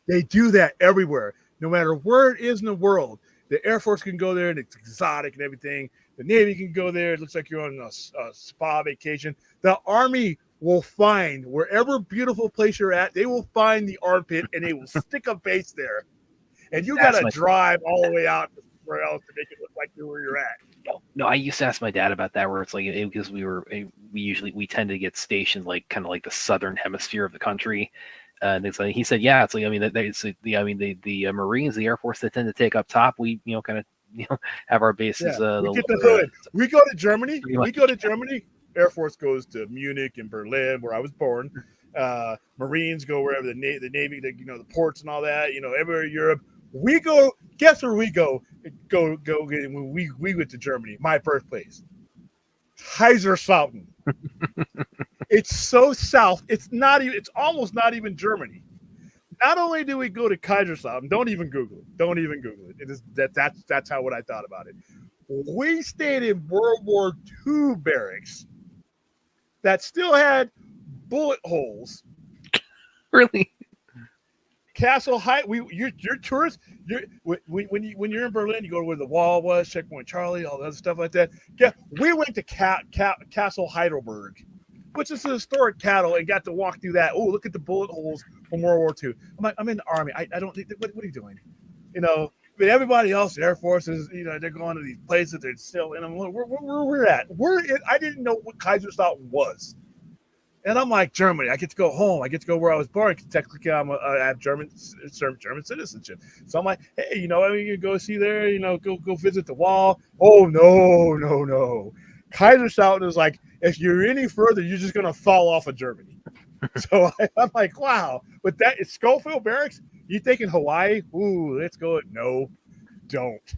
Speaker 3: They do that everywhere, no matter where it is in the world. The Air Force can go there, and it's exotic and everything. The Navy can go there. It looks like you're on a spa vacation. The Army will find wherever beautiful place you're at, they will find the armpit, and they will stick a base there. And you got to drive all the way out somewhere else to make it look like you're where you're at.
Speaker 2: No, I used to ask my dad about that, where it's like because we tend to get stationed like kind of like the southern hemisphere of the country, and it's like he said, yeah, it's like I mean the Marines, the Air Force, they tend to take up top. We kind of have our bases.
Speaker 3: We get the hood. We go to Germany. Air Force goes to Munich and Berlin, where I was born. Marines go wherever the Navy, the ports and all that. Everywhere in Europe. We go. Guess where we go? Go when we went to Germany, my birthplace, Kaiserslautern. It's so south. It's not even. It's almost not even Germany. Not only do we go to Kaiserslautern, don't even Google it. It is that's how what I thought about it. We stayed in World War II barracks that still had bullet holes.
Speaker 2: Really?
Speaker 3: Castle Height. You're tourists. When you're in Berlin, you go to where the wall was, Checkpoint Charlie, all the other stuff like that. Yeah, we went to Castle Heidelberg, which is a historic cattle, and got to walk through that. Oh, look at the bullet holes from World War II. I'm like, I'm in the Army. I don't think. What are you doing? But everybody else, the Air Force is, they're going to these places. They're still in them. Where we're at. I didn't know what Kaiserslautern was. And I'm like, Germany, I get to go home. I get to go where I was born. Technically, I have German citizenship. So I'm like, hey, you can go see there, go visit the wall. Oh, no. Kaiserslautern is like, if you're any further, you're just going to fall off of Germany. So I'm like, wow. But that is Schofield Barracks. You thinking Hawaii? Ooh, let's go. No, don't.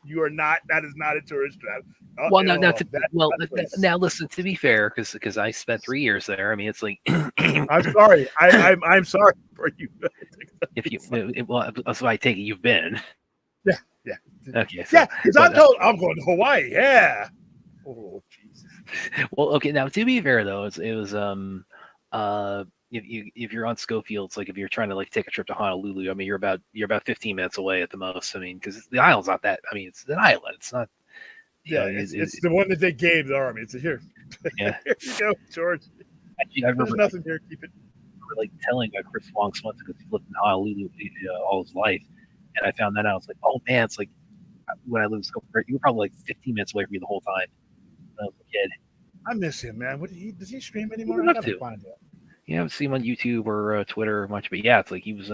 Speaker 3: You are not. That is not a tourist trap.
Speaker 2: Well, now listen. To be fair, because I spent 3 years there. I mean, it's like
Speaker 3: I'm sorry. I'm sorry for you.
Speaker 2: If you so I take it you've been.
Speaker 3: Yeah.
Speaker 2: Okay, so
Speaker 3: Yeah, because I'm
Speaker 2: but
Speaker 3: told I'm going to Hawaii. Yeah. Oh, jeez.
Speaker 2: well, okay. Now, to be fair though, it was if you're on Schofield, it's like if you're trying to like take a trip to Honolulu, I mean, you're about 15 minutes away at the most. I mean, because the island's not that. I mean, it's an island. It's not. You
Speaker 3: Yeah,
Speaker 2: know,
Speaker 3: it's the one that they gave the army. It's here.
Speaker 2: yeah.
Speaker 3: Here you go, George.
Speaker 2: Actually, I
Speaker 3: There's
Speaker 2: remember
Speaker 3: nothing here. Keep it.
Speaker 2: like telling Chris Wong's once because he lived in Honolulu all his life, and I found that out. I was like, oh man, it's like when I lived in Schofield, you were probably like 15 minutes away from me the whole time. When I was a kid.
Speaker 3: I miss him, man. Does he stream anymore?
Speaker 2: What
Speaker 3: I
Speaker 2: up
Speaker 3: gotta
Speaker 2: to?
Speaker 3: find it.
Speaker 2: You haven't seen him on YouTube or Twitter or much, but yeah, it's like he was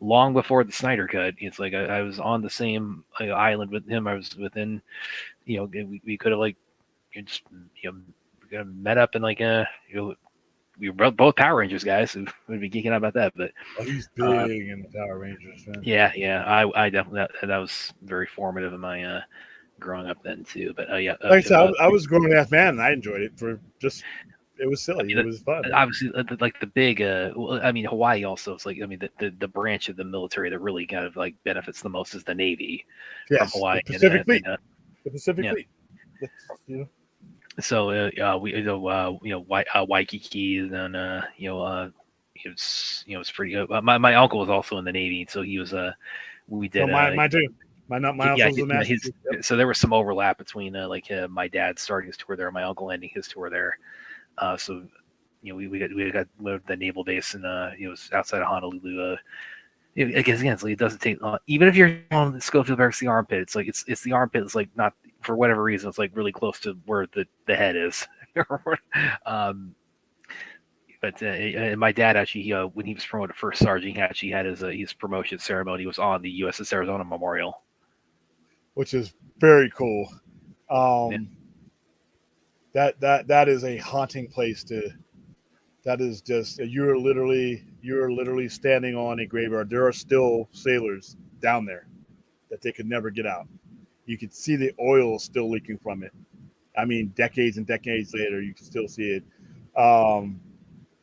Speaker 2: long before the Snyder Cut. It's like I was on the same island with him. I was within, we could have like just we could have met up and like we were both Power Rangers guys. So we'd be geeking out about that. But
Speaker 3: Oh, he's big in the Power Rangers, man.
Speaker 2: yeah, I definitely that was very formative in my growing up then too. But yeah,
Speaker 3: Like I said, I was a grown ass man, and I enjoyed it it was silly.
Speaker 2: I mean,
Speaker 3: It was fun.
Speaker 2: obviously, like the big, well, I mean, Hawaii also. It's like, I mean, the branch of the military that really kind of like benefits the most is the Navy from
Speaker 3: Yes,
Speaker 2: Hawaii.
Speaker 3: the Pacific Fleet.
Speaker 2: And,
Speaker 3: The Pacific
Speaker 2: yeah.
Speaker 3: Fleet. You know,
Speaker 2: so we Waikiki, and then it's pretty good. My uncle was also in the Navy, so he was we did
Speaker 3: my too. My
Speaker 2: yeah,
Speaker 3: uncle's a master. Yep.
Speaker 2: so there was some overlap between my dad starting his tour there, and my uncle ending his tour there. So we got the naval base and it was outside of Honolulu. I guess again, it's like it doesn't take long. Even if you're on the Schofield versus the armpit, it's like it's the armpit. It's like not for whatever reason. It's like really close to where the head is. But and my dad actually, when he was promoted first sergeant, he actually had his promotion ceremony was on the USS Arizona Memorial,
Speaker 3: Which is very cool.
Speaker 2: Yeah.
Speaker 3: That is a haunting place to. That is just you're literally standing on a graveyard. There are still sailors down there that they could never get out. You could see the oil still leaking from it. I mean, decades and decades later, you can still see it.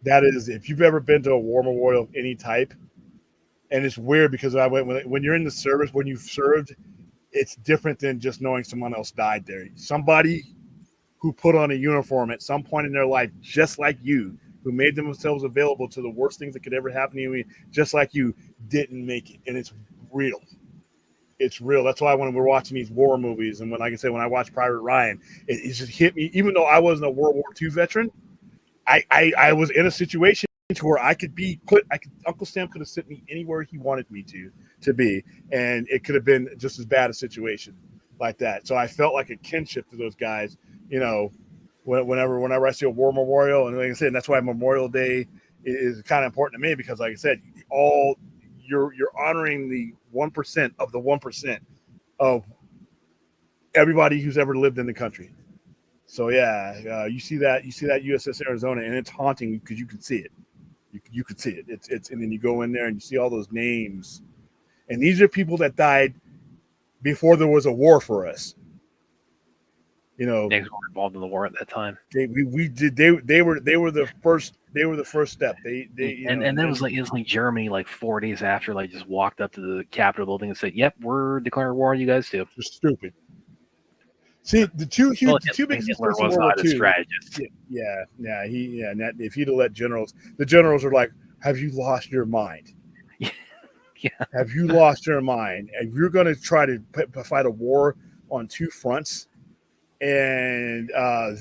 Speaker 3: That is, if you've ever been to a war memorial of any type, and it's weird because I went when you're in the service, when you've served, it's different than just knowing someone else died there. Somebody who put on a uniform at some point in their life, just like you, who made themselves available to the worst things that could ever happen to you, just like you, didn't make it. And it's real. It's real. That's why when we're watching these war movies, and when, like I said, when I watch Private Ryan, it just hit me. Even though I wasn't a World War II veteran, I was in a situation to where I could be put. Uncle Sam could have sent me anywhere he wanted me to be, and it could have been just as bad a situation like that. So I felt like a kinship to those guys. Whenever I see a war memorial, and like I said, that's why Memorial Day is kind of important to me because, like I said, you're honoring the 1% of the 1% of everybody who's ever lived in the country. So yeah, you see that USS Arizona, and it's haunting because you can see it. You can see it. It's and then you go in there and you see all those names, and these are people that died before there was a war for us. They
Speaker 2: were involved in the war at that time.
Speaker 3: They were the first step.
Speaker 2: And then it was like Germany, like 4 days after, like just walked up to the Capitol building and said, "Yep, we're declaring war on you guys too."
Speaker 3: Just stupid. See, the two biggest
Speaker 2: Hitler
Speaker 3: mistakes in
Speaker 2: was
Speaker 3: World War
Speaker 2: not a
Speaker 3: II.
Speaker 2: strategist.
Speaker 3: If he'd have let the generals are like, "Have you lost your mind?
Speaker 2: Yeah.
Speaker 3: Have you lost your mind? If you're going to try to fight a war on two fronts, and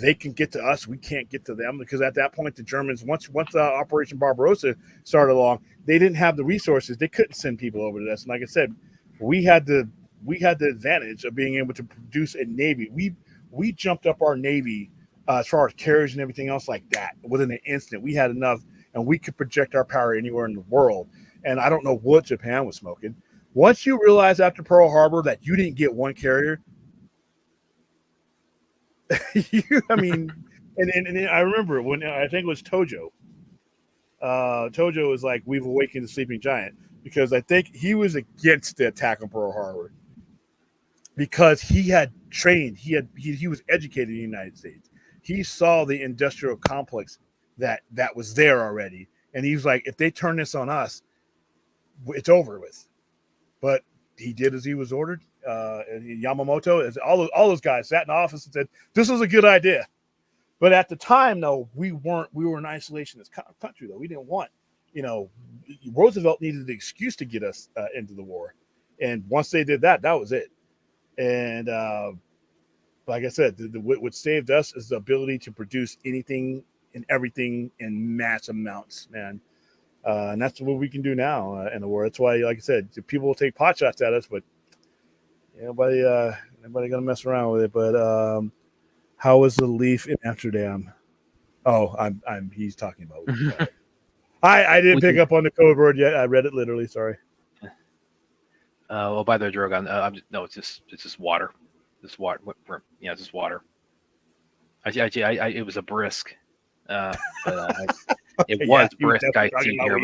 Speaker 3: they can get to us, we can't get to them because at that point the Germans, once Operation Barbarossa started along, they didn't have the resources. They couldn't send people over to us. And like I said, we had the advantage of being able to produce a navy. We jumped up our navy as far as carriers and everything else like that within an instant. We had enough, and we could project our power anywhere in the world. And I don't know what Japan was smoking. Once you realize after Pearl Harbor that you didn't get one carrier, I mean, and I remember when I think it was Tojo. Tojo was like, "We've awakened the sleeping giant," because I think he was against the attack on Pearl Harbor because he had trained, he was educated in the United States. He saw the industrial complex that was there already, and he was like, "If they turn this on us, it's over with." But he did as he was ordered. and Yamamoto, all those guys sat in the office and said, this is a good idea. But at the time, though, we were in isolation as country, though. We didn't want, Roosevelt needed the excuse to get us into the war. And once they did that, that was it. And like I said, what saved us is the ability to produce anything and everything in mass amounts, man. And that's what we can do now in the war. That's why, like I said, people will take pot shots at us, but nobody gonna mess around with it. But how was the Leaf in Amsterdam? Oh, he's talking about. I didn't pick up on the code word yet. I read it literally. Sorry.
Speaker 2: Well, by the way, Drogon, no, it's just water. Just water. Yeah, just water. It was a brisk. But it was brisk. I see here.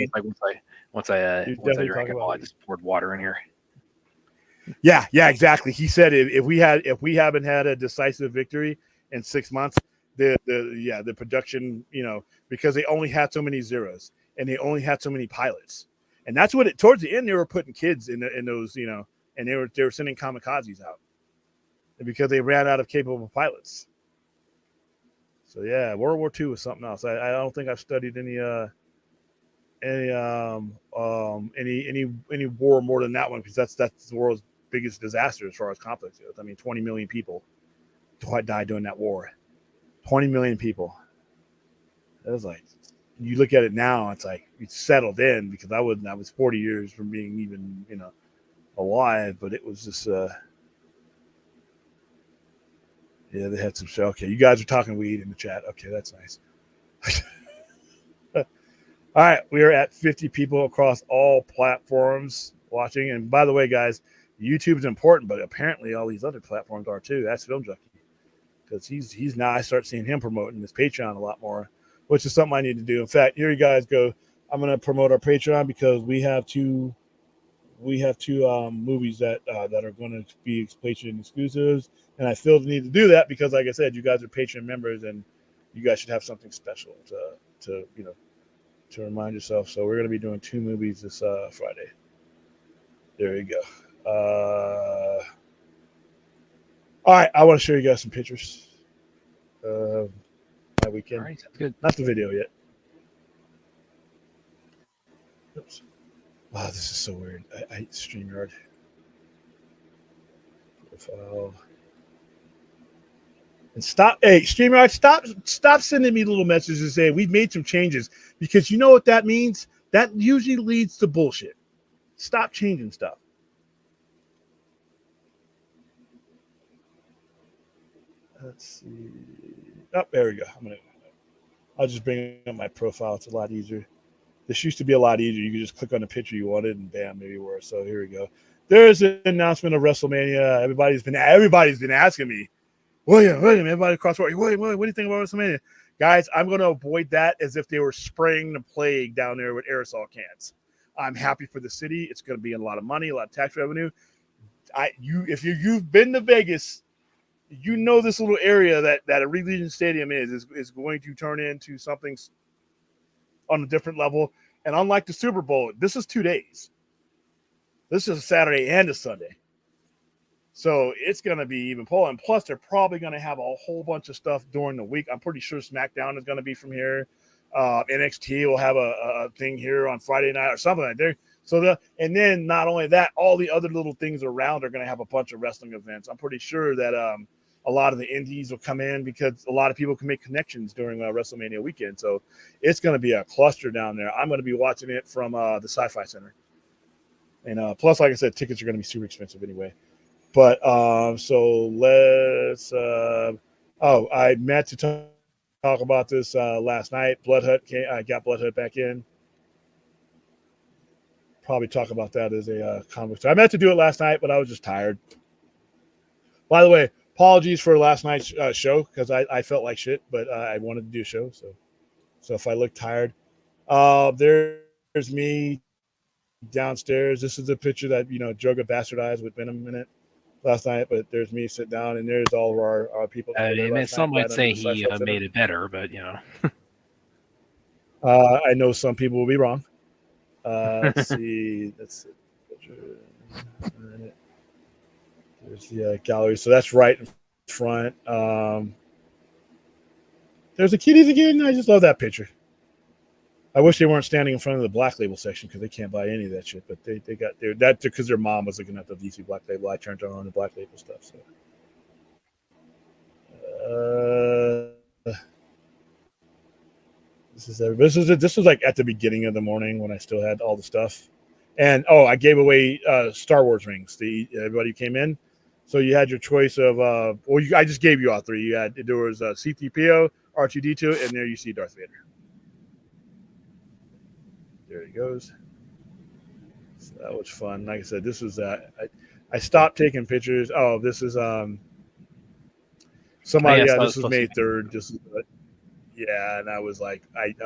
Speaker 2: Once I drank it, I just poured water in here.
Speaker 3: Yeah, exactly. He said if we haven't had a decisive victory in 6 months, the production, because they only had so many zeros and they only had so many pilots, and that's what towards the end they were putting kids in those, and they were sending kamikazes out because they ran out of capable pilots. So yeah, World War II was something else. I don't think I've studied any war more than that one, because that's the world's biggest disaster as far as conflict goes. I mean, 20 million people died during that war. 20 million people. It was like, you look at it now, it's like it's settled in, because I was 40 years from being even alive, but it was just yeah, they had some show. Okay, you guys are talking weed in the chat. Okay, that's nice. All right, we are at 50 people across all platforms watching. And by the way, guys, YouTube's important, but apparently all these other platforms are too. That's Film Junkie, because he's now, I start seeing him promoting his Patreon a lot more, which is something I need to do. In fact, here you guys go. I'm going to promote our Patreon, because we have two movies that are going to be Patreon exclusives, and I feel the need to do that because, like I said, you guys are Patreon members, and you guys should have something special to remind yourself. So we're going to be doing 2 movies this Friday. There you go. All right, I want to show you guys some pictures. That weekend.
Speaker 2: All right, sounds good.
Speaker 3: Not the video yet. Oops. Wow, this is so weird. I hate StreamYard. Profile. And StreamYard, stop sending me little messages and saying we've made some changes, because you know what that means? That usually leads to bullshit. Stop changing stuff. Let's see. Oh, there we go. I'll just bring up my profile. It's a lot easier. This used to be a lot easier. You could just click on the picture you wanted, and bam, there you were. So here we go. There's an announcement of WrestleMania. Everybody's been asking me, William, everybody across the world, William, what do you think about WrestleMania? Guys, I'm going to avoid that as if they were spraying the plague down there with aerosol cans. I'm happy for the city. It's going to be a lot of money, a lot of tax revenue. If you've been to Vegas, you know this little area that a Allegiant Stadium is going to turn into something on a different level. And unlike the Super Bowl, this is 2 days. This is a Saturday and a Sunday. So it's going to be even pull. And plus, they're probably going to have a whole bunch of stuff during the week. I'm pretty sure SmackDown is going to be from here. NXT will have a thing here on Friday night or something like that. And then not only that, all the other little things around are going to have a bunch of wrestling events. I'm pretty sure that a lot of the indies will come in, because a lot of people can make connections during WrestleMania weekend. So it's going to be a cluster down there. I'm going to be watching it from the Sci-Fi Center. And plus, like I said, tickets are going to be super expensive anyway. But so let's I meant to talk about this last night. I got Blood Hut back in. Probably talk about that as a comic. So I meant to do it last night, but I was just tired. By the way, apologies for last night's show, because I felt like shit, but I wanted to do a show. So if I look tired, there's me downstairs. This is a picture that Joga bastardized with Venom in it last night, but there's me sit down, and there's all of our people.
Speaker 2: Some might say he made it better, but
Speaker 3: I know some people will be wrong. Let's see. There's the gallery. So that's right in front. There's the kitties again. I just love that picture. I wish they weren't standing in front of the Black Label section because they can't buy any of that shit. But they got that because their mom was looking at the DC Black Label. I turned on the Black Label stuff. So. This was like at the beginning of the morning when I still had all the stuff, and I gave away Star Wars rings to everybody who came in. So you had your choice of I just gave you all three. There was C-3PO, R2-D2, and there you see Darth Vader. There he goes. So that was fun. Like I said, this was I stopped taking pictures. Oh, this is somebody.
Speaker 2: Oh, yeah,
Speaker 3: this was May 3rd. This is. Yeah, and I was like,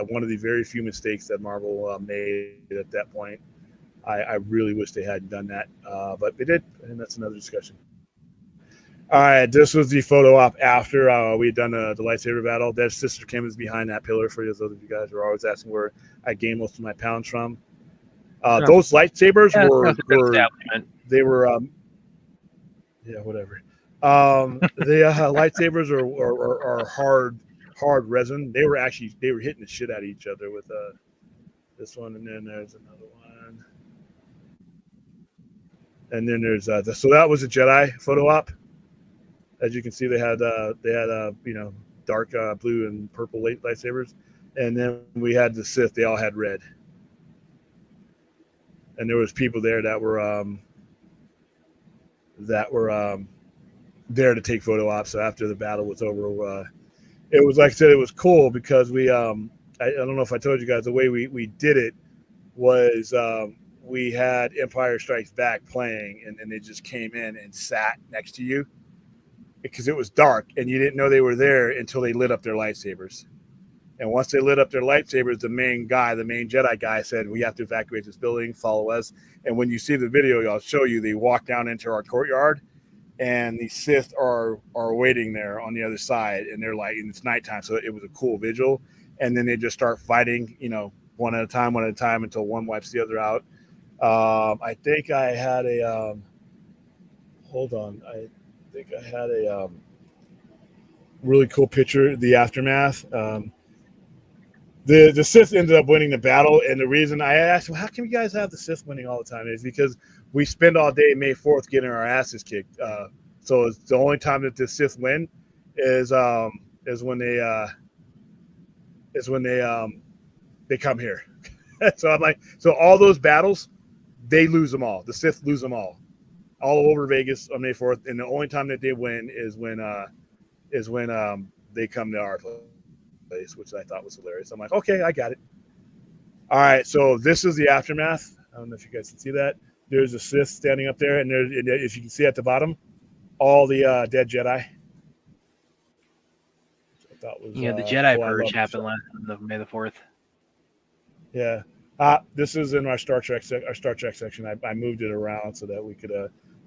Speaker 3: one of the very few mistakes that Marvel made at that point. I really wish they hadn't done that, but they did, and that's another discussion. All right, this was the photo op after we had done the lightsaber battle. Dev Sister Kim is behind that pillar for those of you guys who are always asking where I gained most of my pounds from. Those lightsabers were they were yeah, whatever. The lightsabers are hard resin. They were hitting the shit out of each other with this one, and then there's another one, and then there's so that was a Jedi photo op. As you can see, they had dark blue and purple lightsabers, and then we had the Sith. They all had red, and there was people there that were there to take photo ops. So after the battle was over, it was, like I said, it was cool because we I don't know if I told you guys, the way we did it was we had Empire Strikes Back playing, and they just came in and sat next to you because it was dark and you didn't know they were there until they lit up their lightsabers. And once they lit up their lightsabers, the main Jedi guy said, "We have to evacuate this building, follow us." And when you see the video, I'll show you, they walk down into our courtyard, and the Sith are waiting there on the other side, and they're like, and it's nighttime, so it was a cool visual. And then they just start fighting, one at a time until one wipes the other out. I think I had a hold on. I think I had a really cool picture, the aftermath. The Sith ended up winning the battle, and the reason I asked, well, how can you guys have the Sith winning all the time, is because we spend all day May 4th getting our asses kicked. So it's the only time that the Sith win is when they come here. So I'm like, so all those battles, they lose them all. The Sith lose them all over Vegas on May 4th, and the only time that they win is when they come to our place, which I thought was hilarious. I'm like, okay, I got it. All right, so this is the aftermath. I don't know if you guys can see that. There's a Sith standing up there, and if you can see at the bottom, all the dead Jedi. Which I thought was,
Speaker 2: the Jedi purge happened on May the 4th.
Speaker 3: Yeah. This is in our Star Trek section. I moved it around so that we could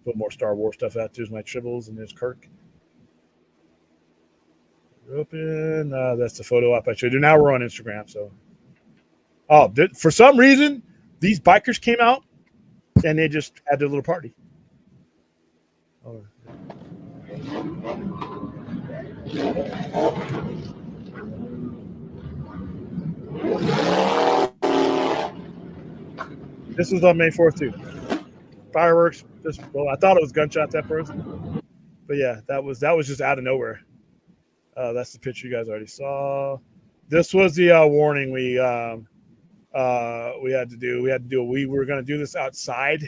Speaker 3: put more Star Wars stuff out. There's my Tribbles, and there's Kirk. Open. That's the photo op I showed you. Now we're on Instagram. So, for some reason, these bikers came out and they just had their little party. Oh. This was on May 4th too. Fireworks. I thought it was gunshots at first, but yeah, that was just out of nowhere. That's the picture you guys already saw. This was the warning we had to do. We were going to do this outside,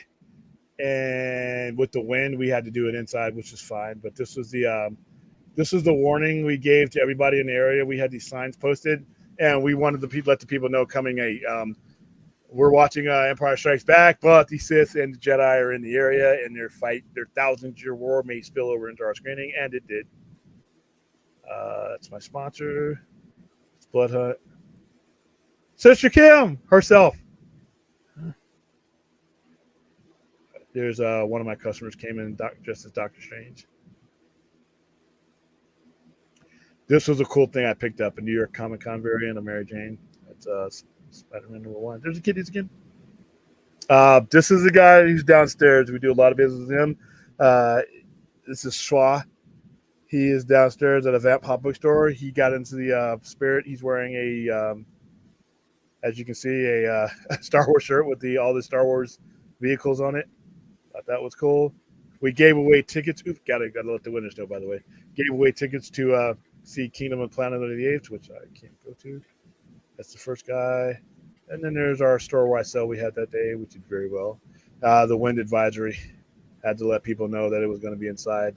Speaker 3: and with the wind, we had to do it inside, which is fine. But this was the warning we gave to everybody in the area. We had these signs posted, and we wanted to let the people know coming. We're watching Empire Strikes Back, but the Sith and the Jedi are in the area, and their 1,000-year war may spill over into our screening, and it did. That's my sponsor. It's Blood Hunt. Sister Kim herself. There's one of my customers came in just as Doctor Strange. This was a cool thing I picked up, a New York Comic Con variant of Mary Jane. It's Spider-Man #1. There's the kitties again. This is the guy who's downstairs. We do a lot of business with him. This is Schwa. He is downstairs at a Vamp Pop Bookstore. He got into the spirit. He's wearing a, as you can see, a Star Wars shirt with all the Star Wars vehicles on it. Thought that was cool. We gave away tickets. Oops, gotta let the winners know, by the way. Gave away tickets to see Kingdom of Planet of the Apes, which I can't go to. That's the first guy. And then there's our store-wide sale we had that day, which did very well. The wind advisory. Had to let people know that it was going to be inside.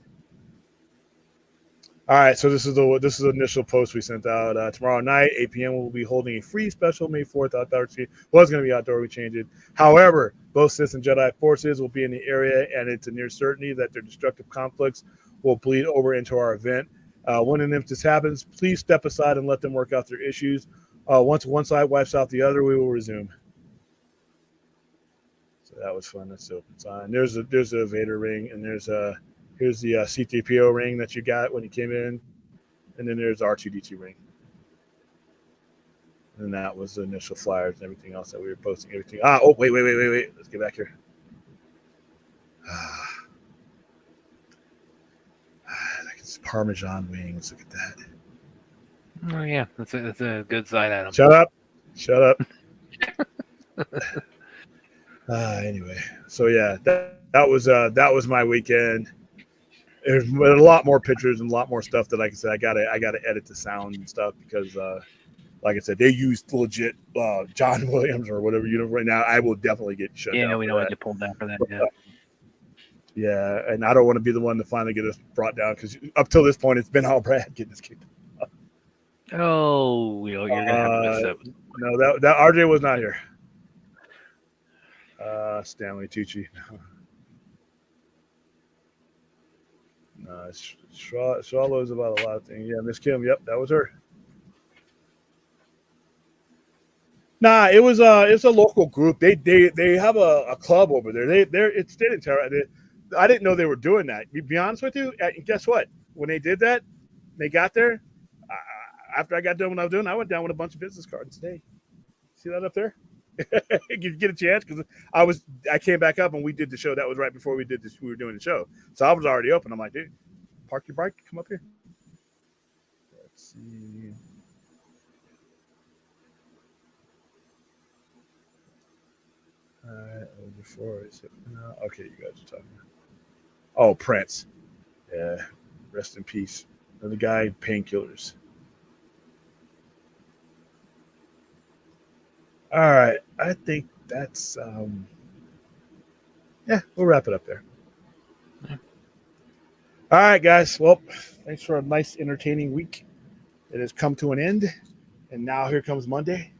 Speaker 3: All right, so this is the initial post we sent out. Tomorrow night, 8 p.m., we'll be holding a free special May 4th outdoor. Was going to be outdoor. We changed it. However, both Sith and Jedi forces will be in the area, and it's a near certainty that their destructive conflicts will bleed over into our event. When and if this happens, please step aside and let them work out their issues. Once one side wipes out the other, we will resume. So that was fun. That's the open sign. There's a Vader ring, and here's the C-3PO ring that you got when you came in, and then there's R2-D2 ring. And that was the initial flyers and everything else that we were posting. Everything. Wait. Let's get back here. Like it's Parmesan wings. Look at that.
Speaker 2: Oh yeah, that's a good side item.
Speaker 3: Shut up. Anyway, so yeah, that was my weekend. There's a lot more pictures and a lot more stuff that, like I said, I gotta edit the sound and stuff because, like I said, they used legit John Williams or whatever. Right now, I will definitely get shut down.
Speaker 2: Yeah, we know I get pulled down for that. Yeah.
Speaker 3: Yeah, and I don't want to be the one to finally get us brought down because up till this point, it's been all Brad getting us kicked.
Speaker 2: Oh, you're gonna have to miss it.
Speaker 3: No, that RJ was not here. Stanley Tucci. No, Shaw knows about a lot of things. Yeah, Miss Kim. Yep, that was her. Nah, it's a local group. They have a club over there. It's stayed in Terra. I didn't know they were doing that. To be honest with you, guess what? When they did that, they got there. After I got done what I was doing, I went down with a bunch of business cards today. See that up there? Get a chance because I came back up and we did the show. That was right before we did this. We were doing the show, so I was already open. I'm like, dude, park your bike, come up here. Let's see. All right, before is it now? Okay, you guys are talking. Oh, Prince. Yeah, rest in peace. And the guy, Painkillers. All right, I think that's we'll wrap it up there. Yeah. All right, guys. Well, thanks for a nice, entertaining week. It has come to an end, and now here comes Monday.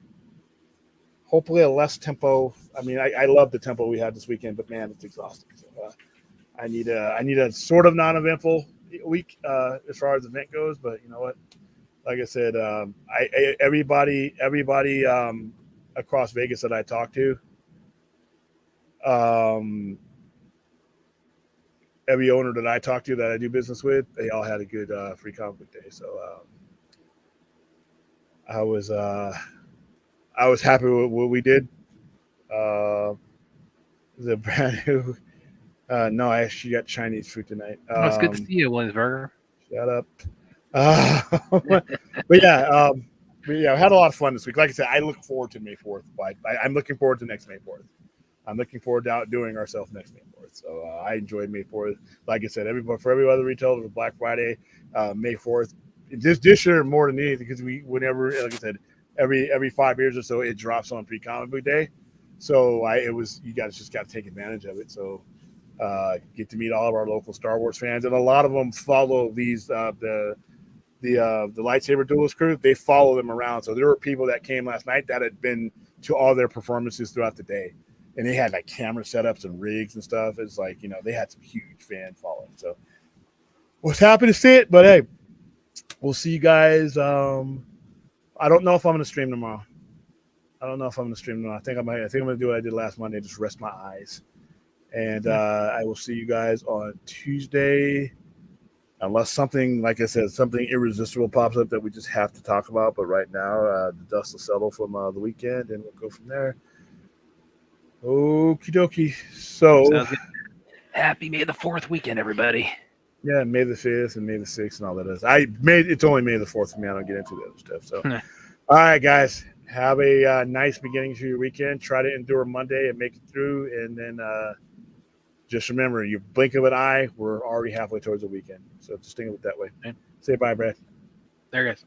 Speaker 3: Hopefully, a less tempo. I mean, I love the tempo we had this weekend, but man, it's exhausting. So, I need a sort of non-eventful week as far as the event goes. But you know what? Like I said, everybody across Vegas that I talked to, every owner that I talked to that I do business with, they all had a good free comic book day. So I was happy with what we did. The brand new. No, I actually got Chinese food tonight.
Speaker 2: It's good to see you, Williamsburger.
Speaker 3: Shut up. But yeah, I had a lot of fun this week. Like I said, I look forward to May 4th. I'm looking forward to next May 4th. I'm looking forward to outdoing ourselves next May 4th. So I enjoyed May 4th. Like I said, for every other retailer, for Black Friday, May 4th. This year more than anything because whenever, like I said, every 5 years or so, it drops on pre-comic book day. So you guys just got to take advantage of it. So get to meet all of our local Star Wars fans, and a lot of them follow these the lightsaber duelist crew. They follow them around. So there were people that came last night that had been to all their performances throughout the day, and they had like camera setups and rigs and stuff. It's like, they had some huge fan following. So was happy to see it, but hey, we'll see you guys. I don't know if I'm going to stream tomorrow. I think I'm going to do what I did last Monday, just rest my eyes. And I will see you guys on Tuesday, unless something, like I said, something irresistible pops up that we just have to talk about. But right now, the dust will settle from the weekend, and we'll go from there. Okie dokie. So
Speaker 2: happy May the 4th weekend, everybody.
Speaker 3: Yeah, May the 5th and May the 6th and all that is. It's only May the 4th for me. I don't get into the other stuff. So, all right, guys, have a nice beginning to your weekend. Try to endure Monday and make it through. And then just remember, you blink of an eye, we're already halfway towards the weekend. So just think of it that way.
Speaker 2: Okay.
Speaker 3: Say bye, Brad.
Speaker 2: There, guys.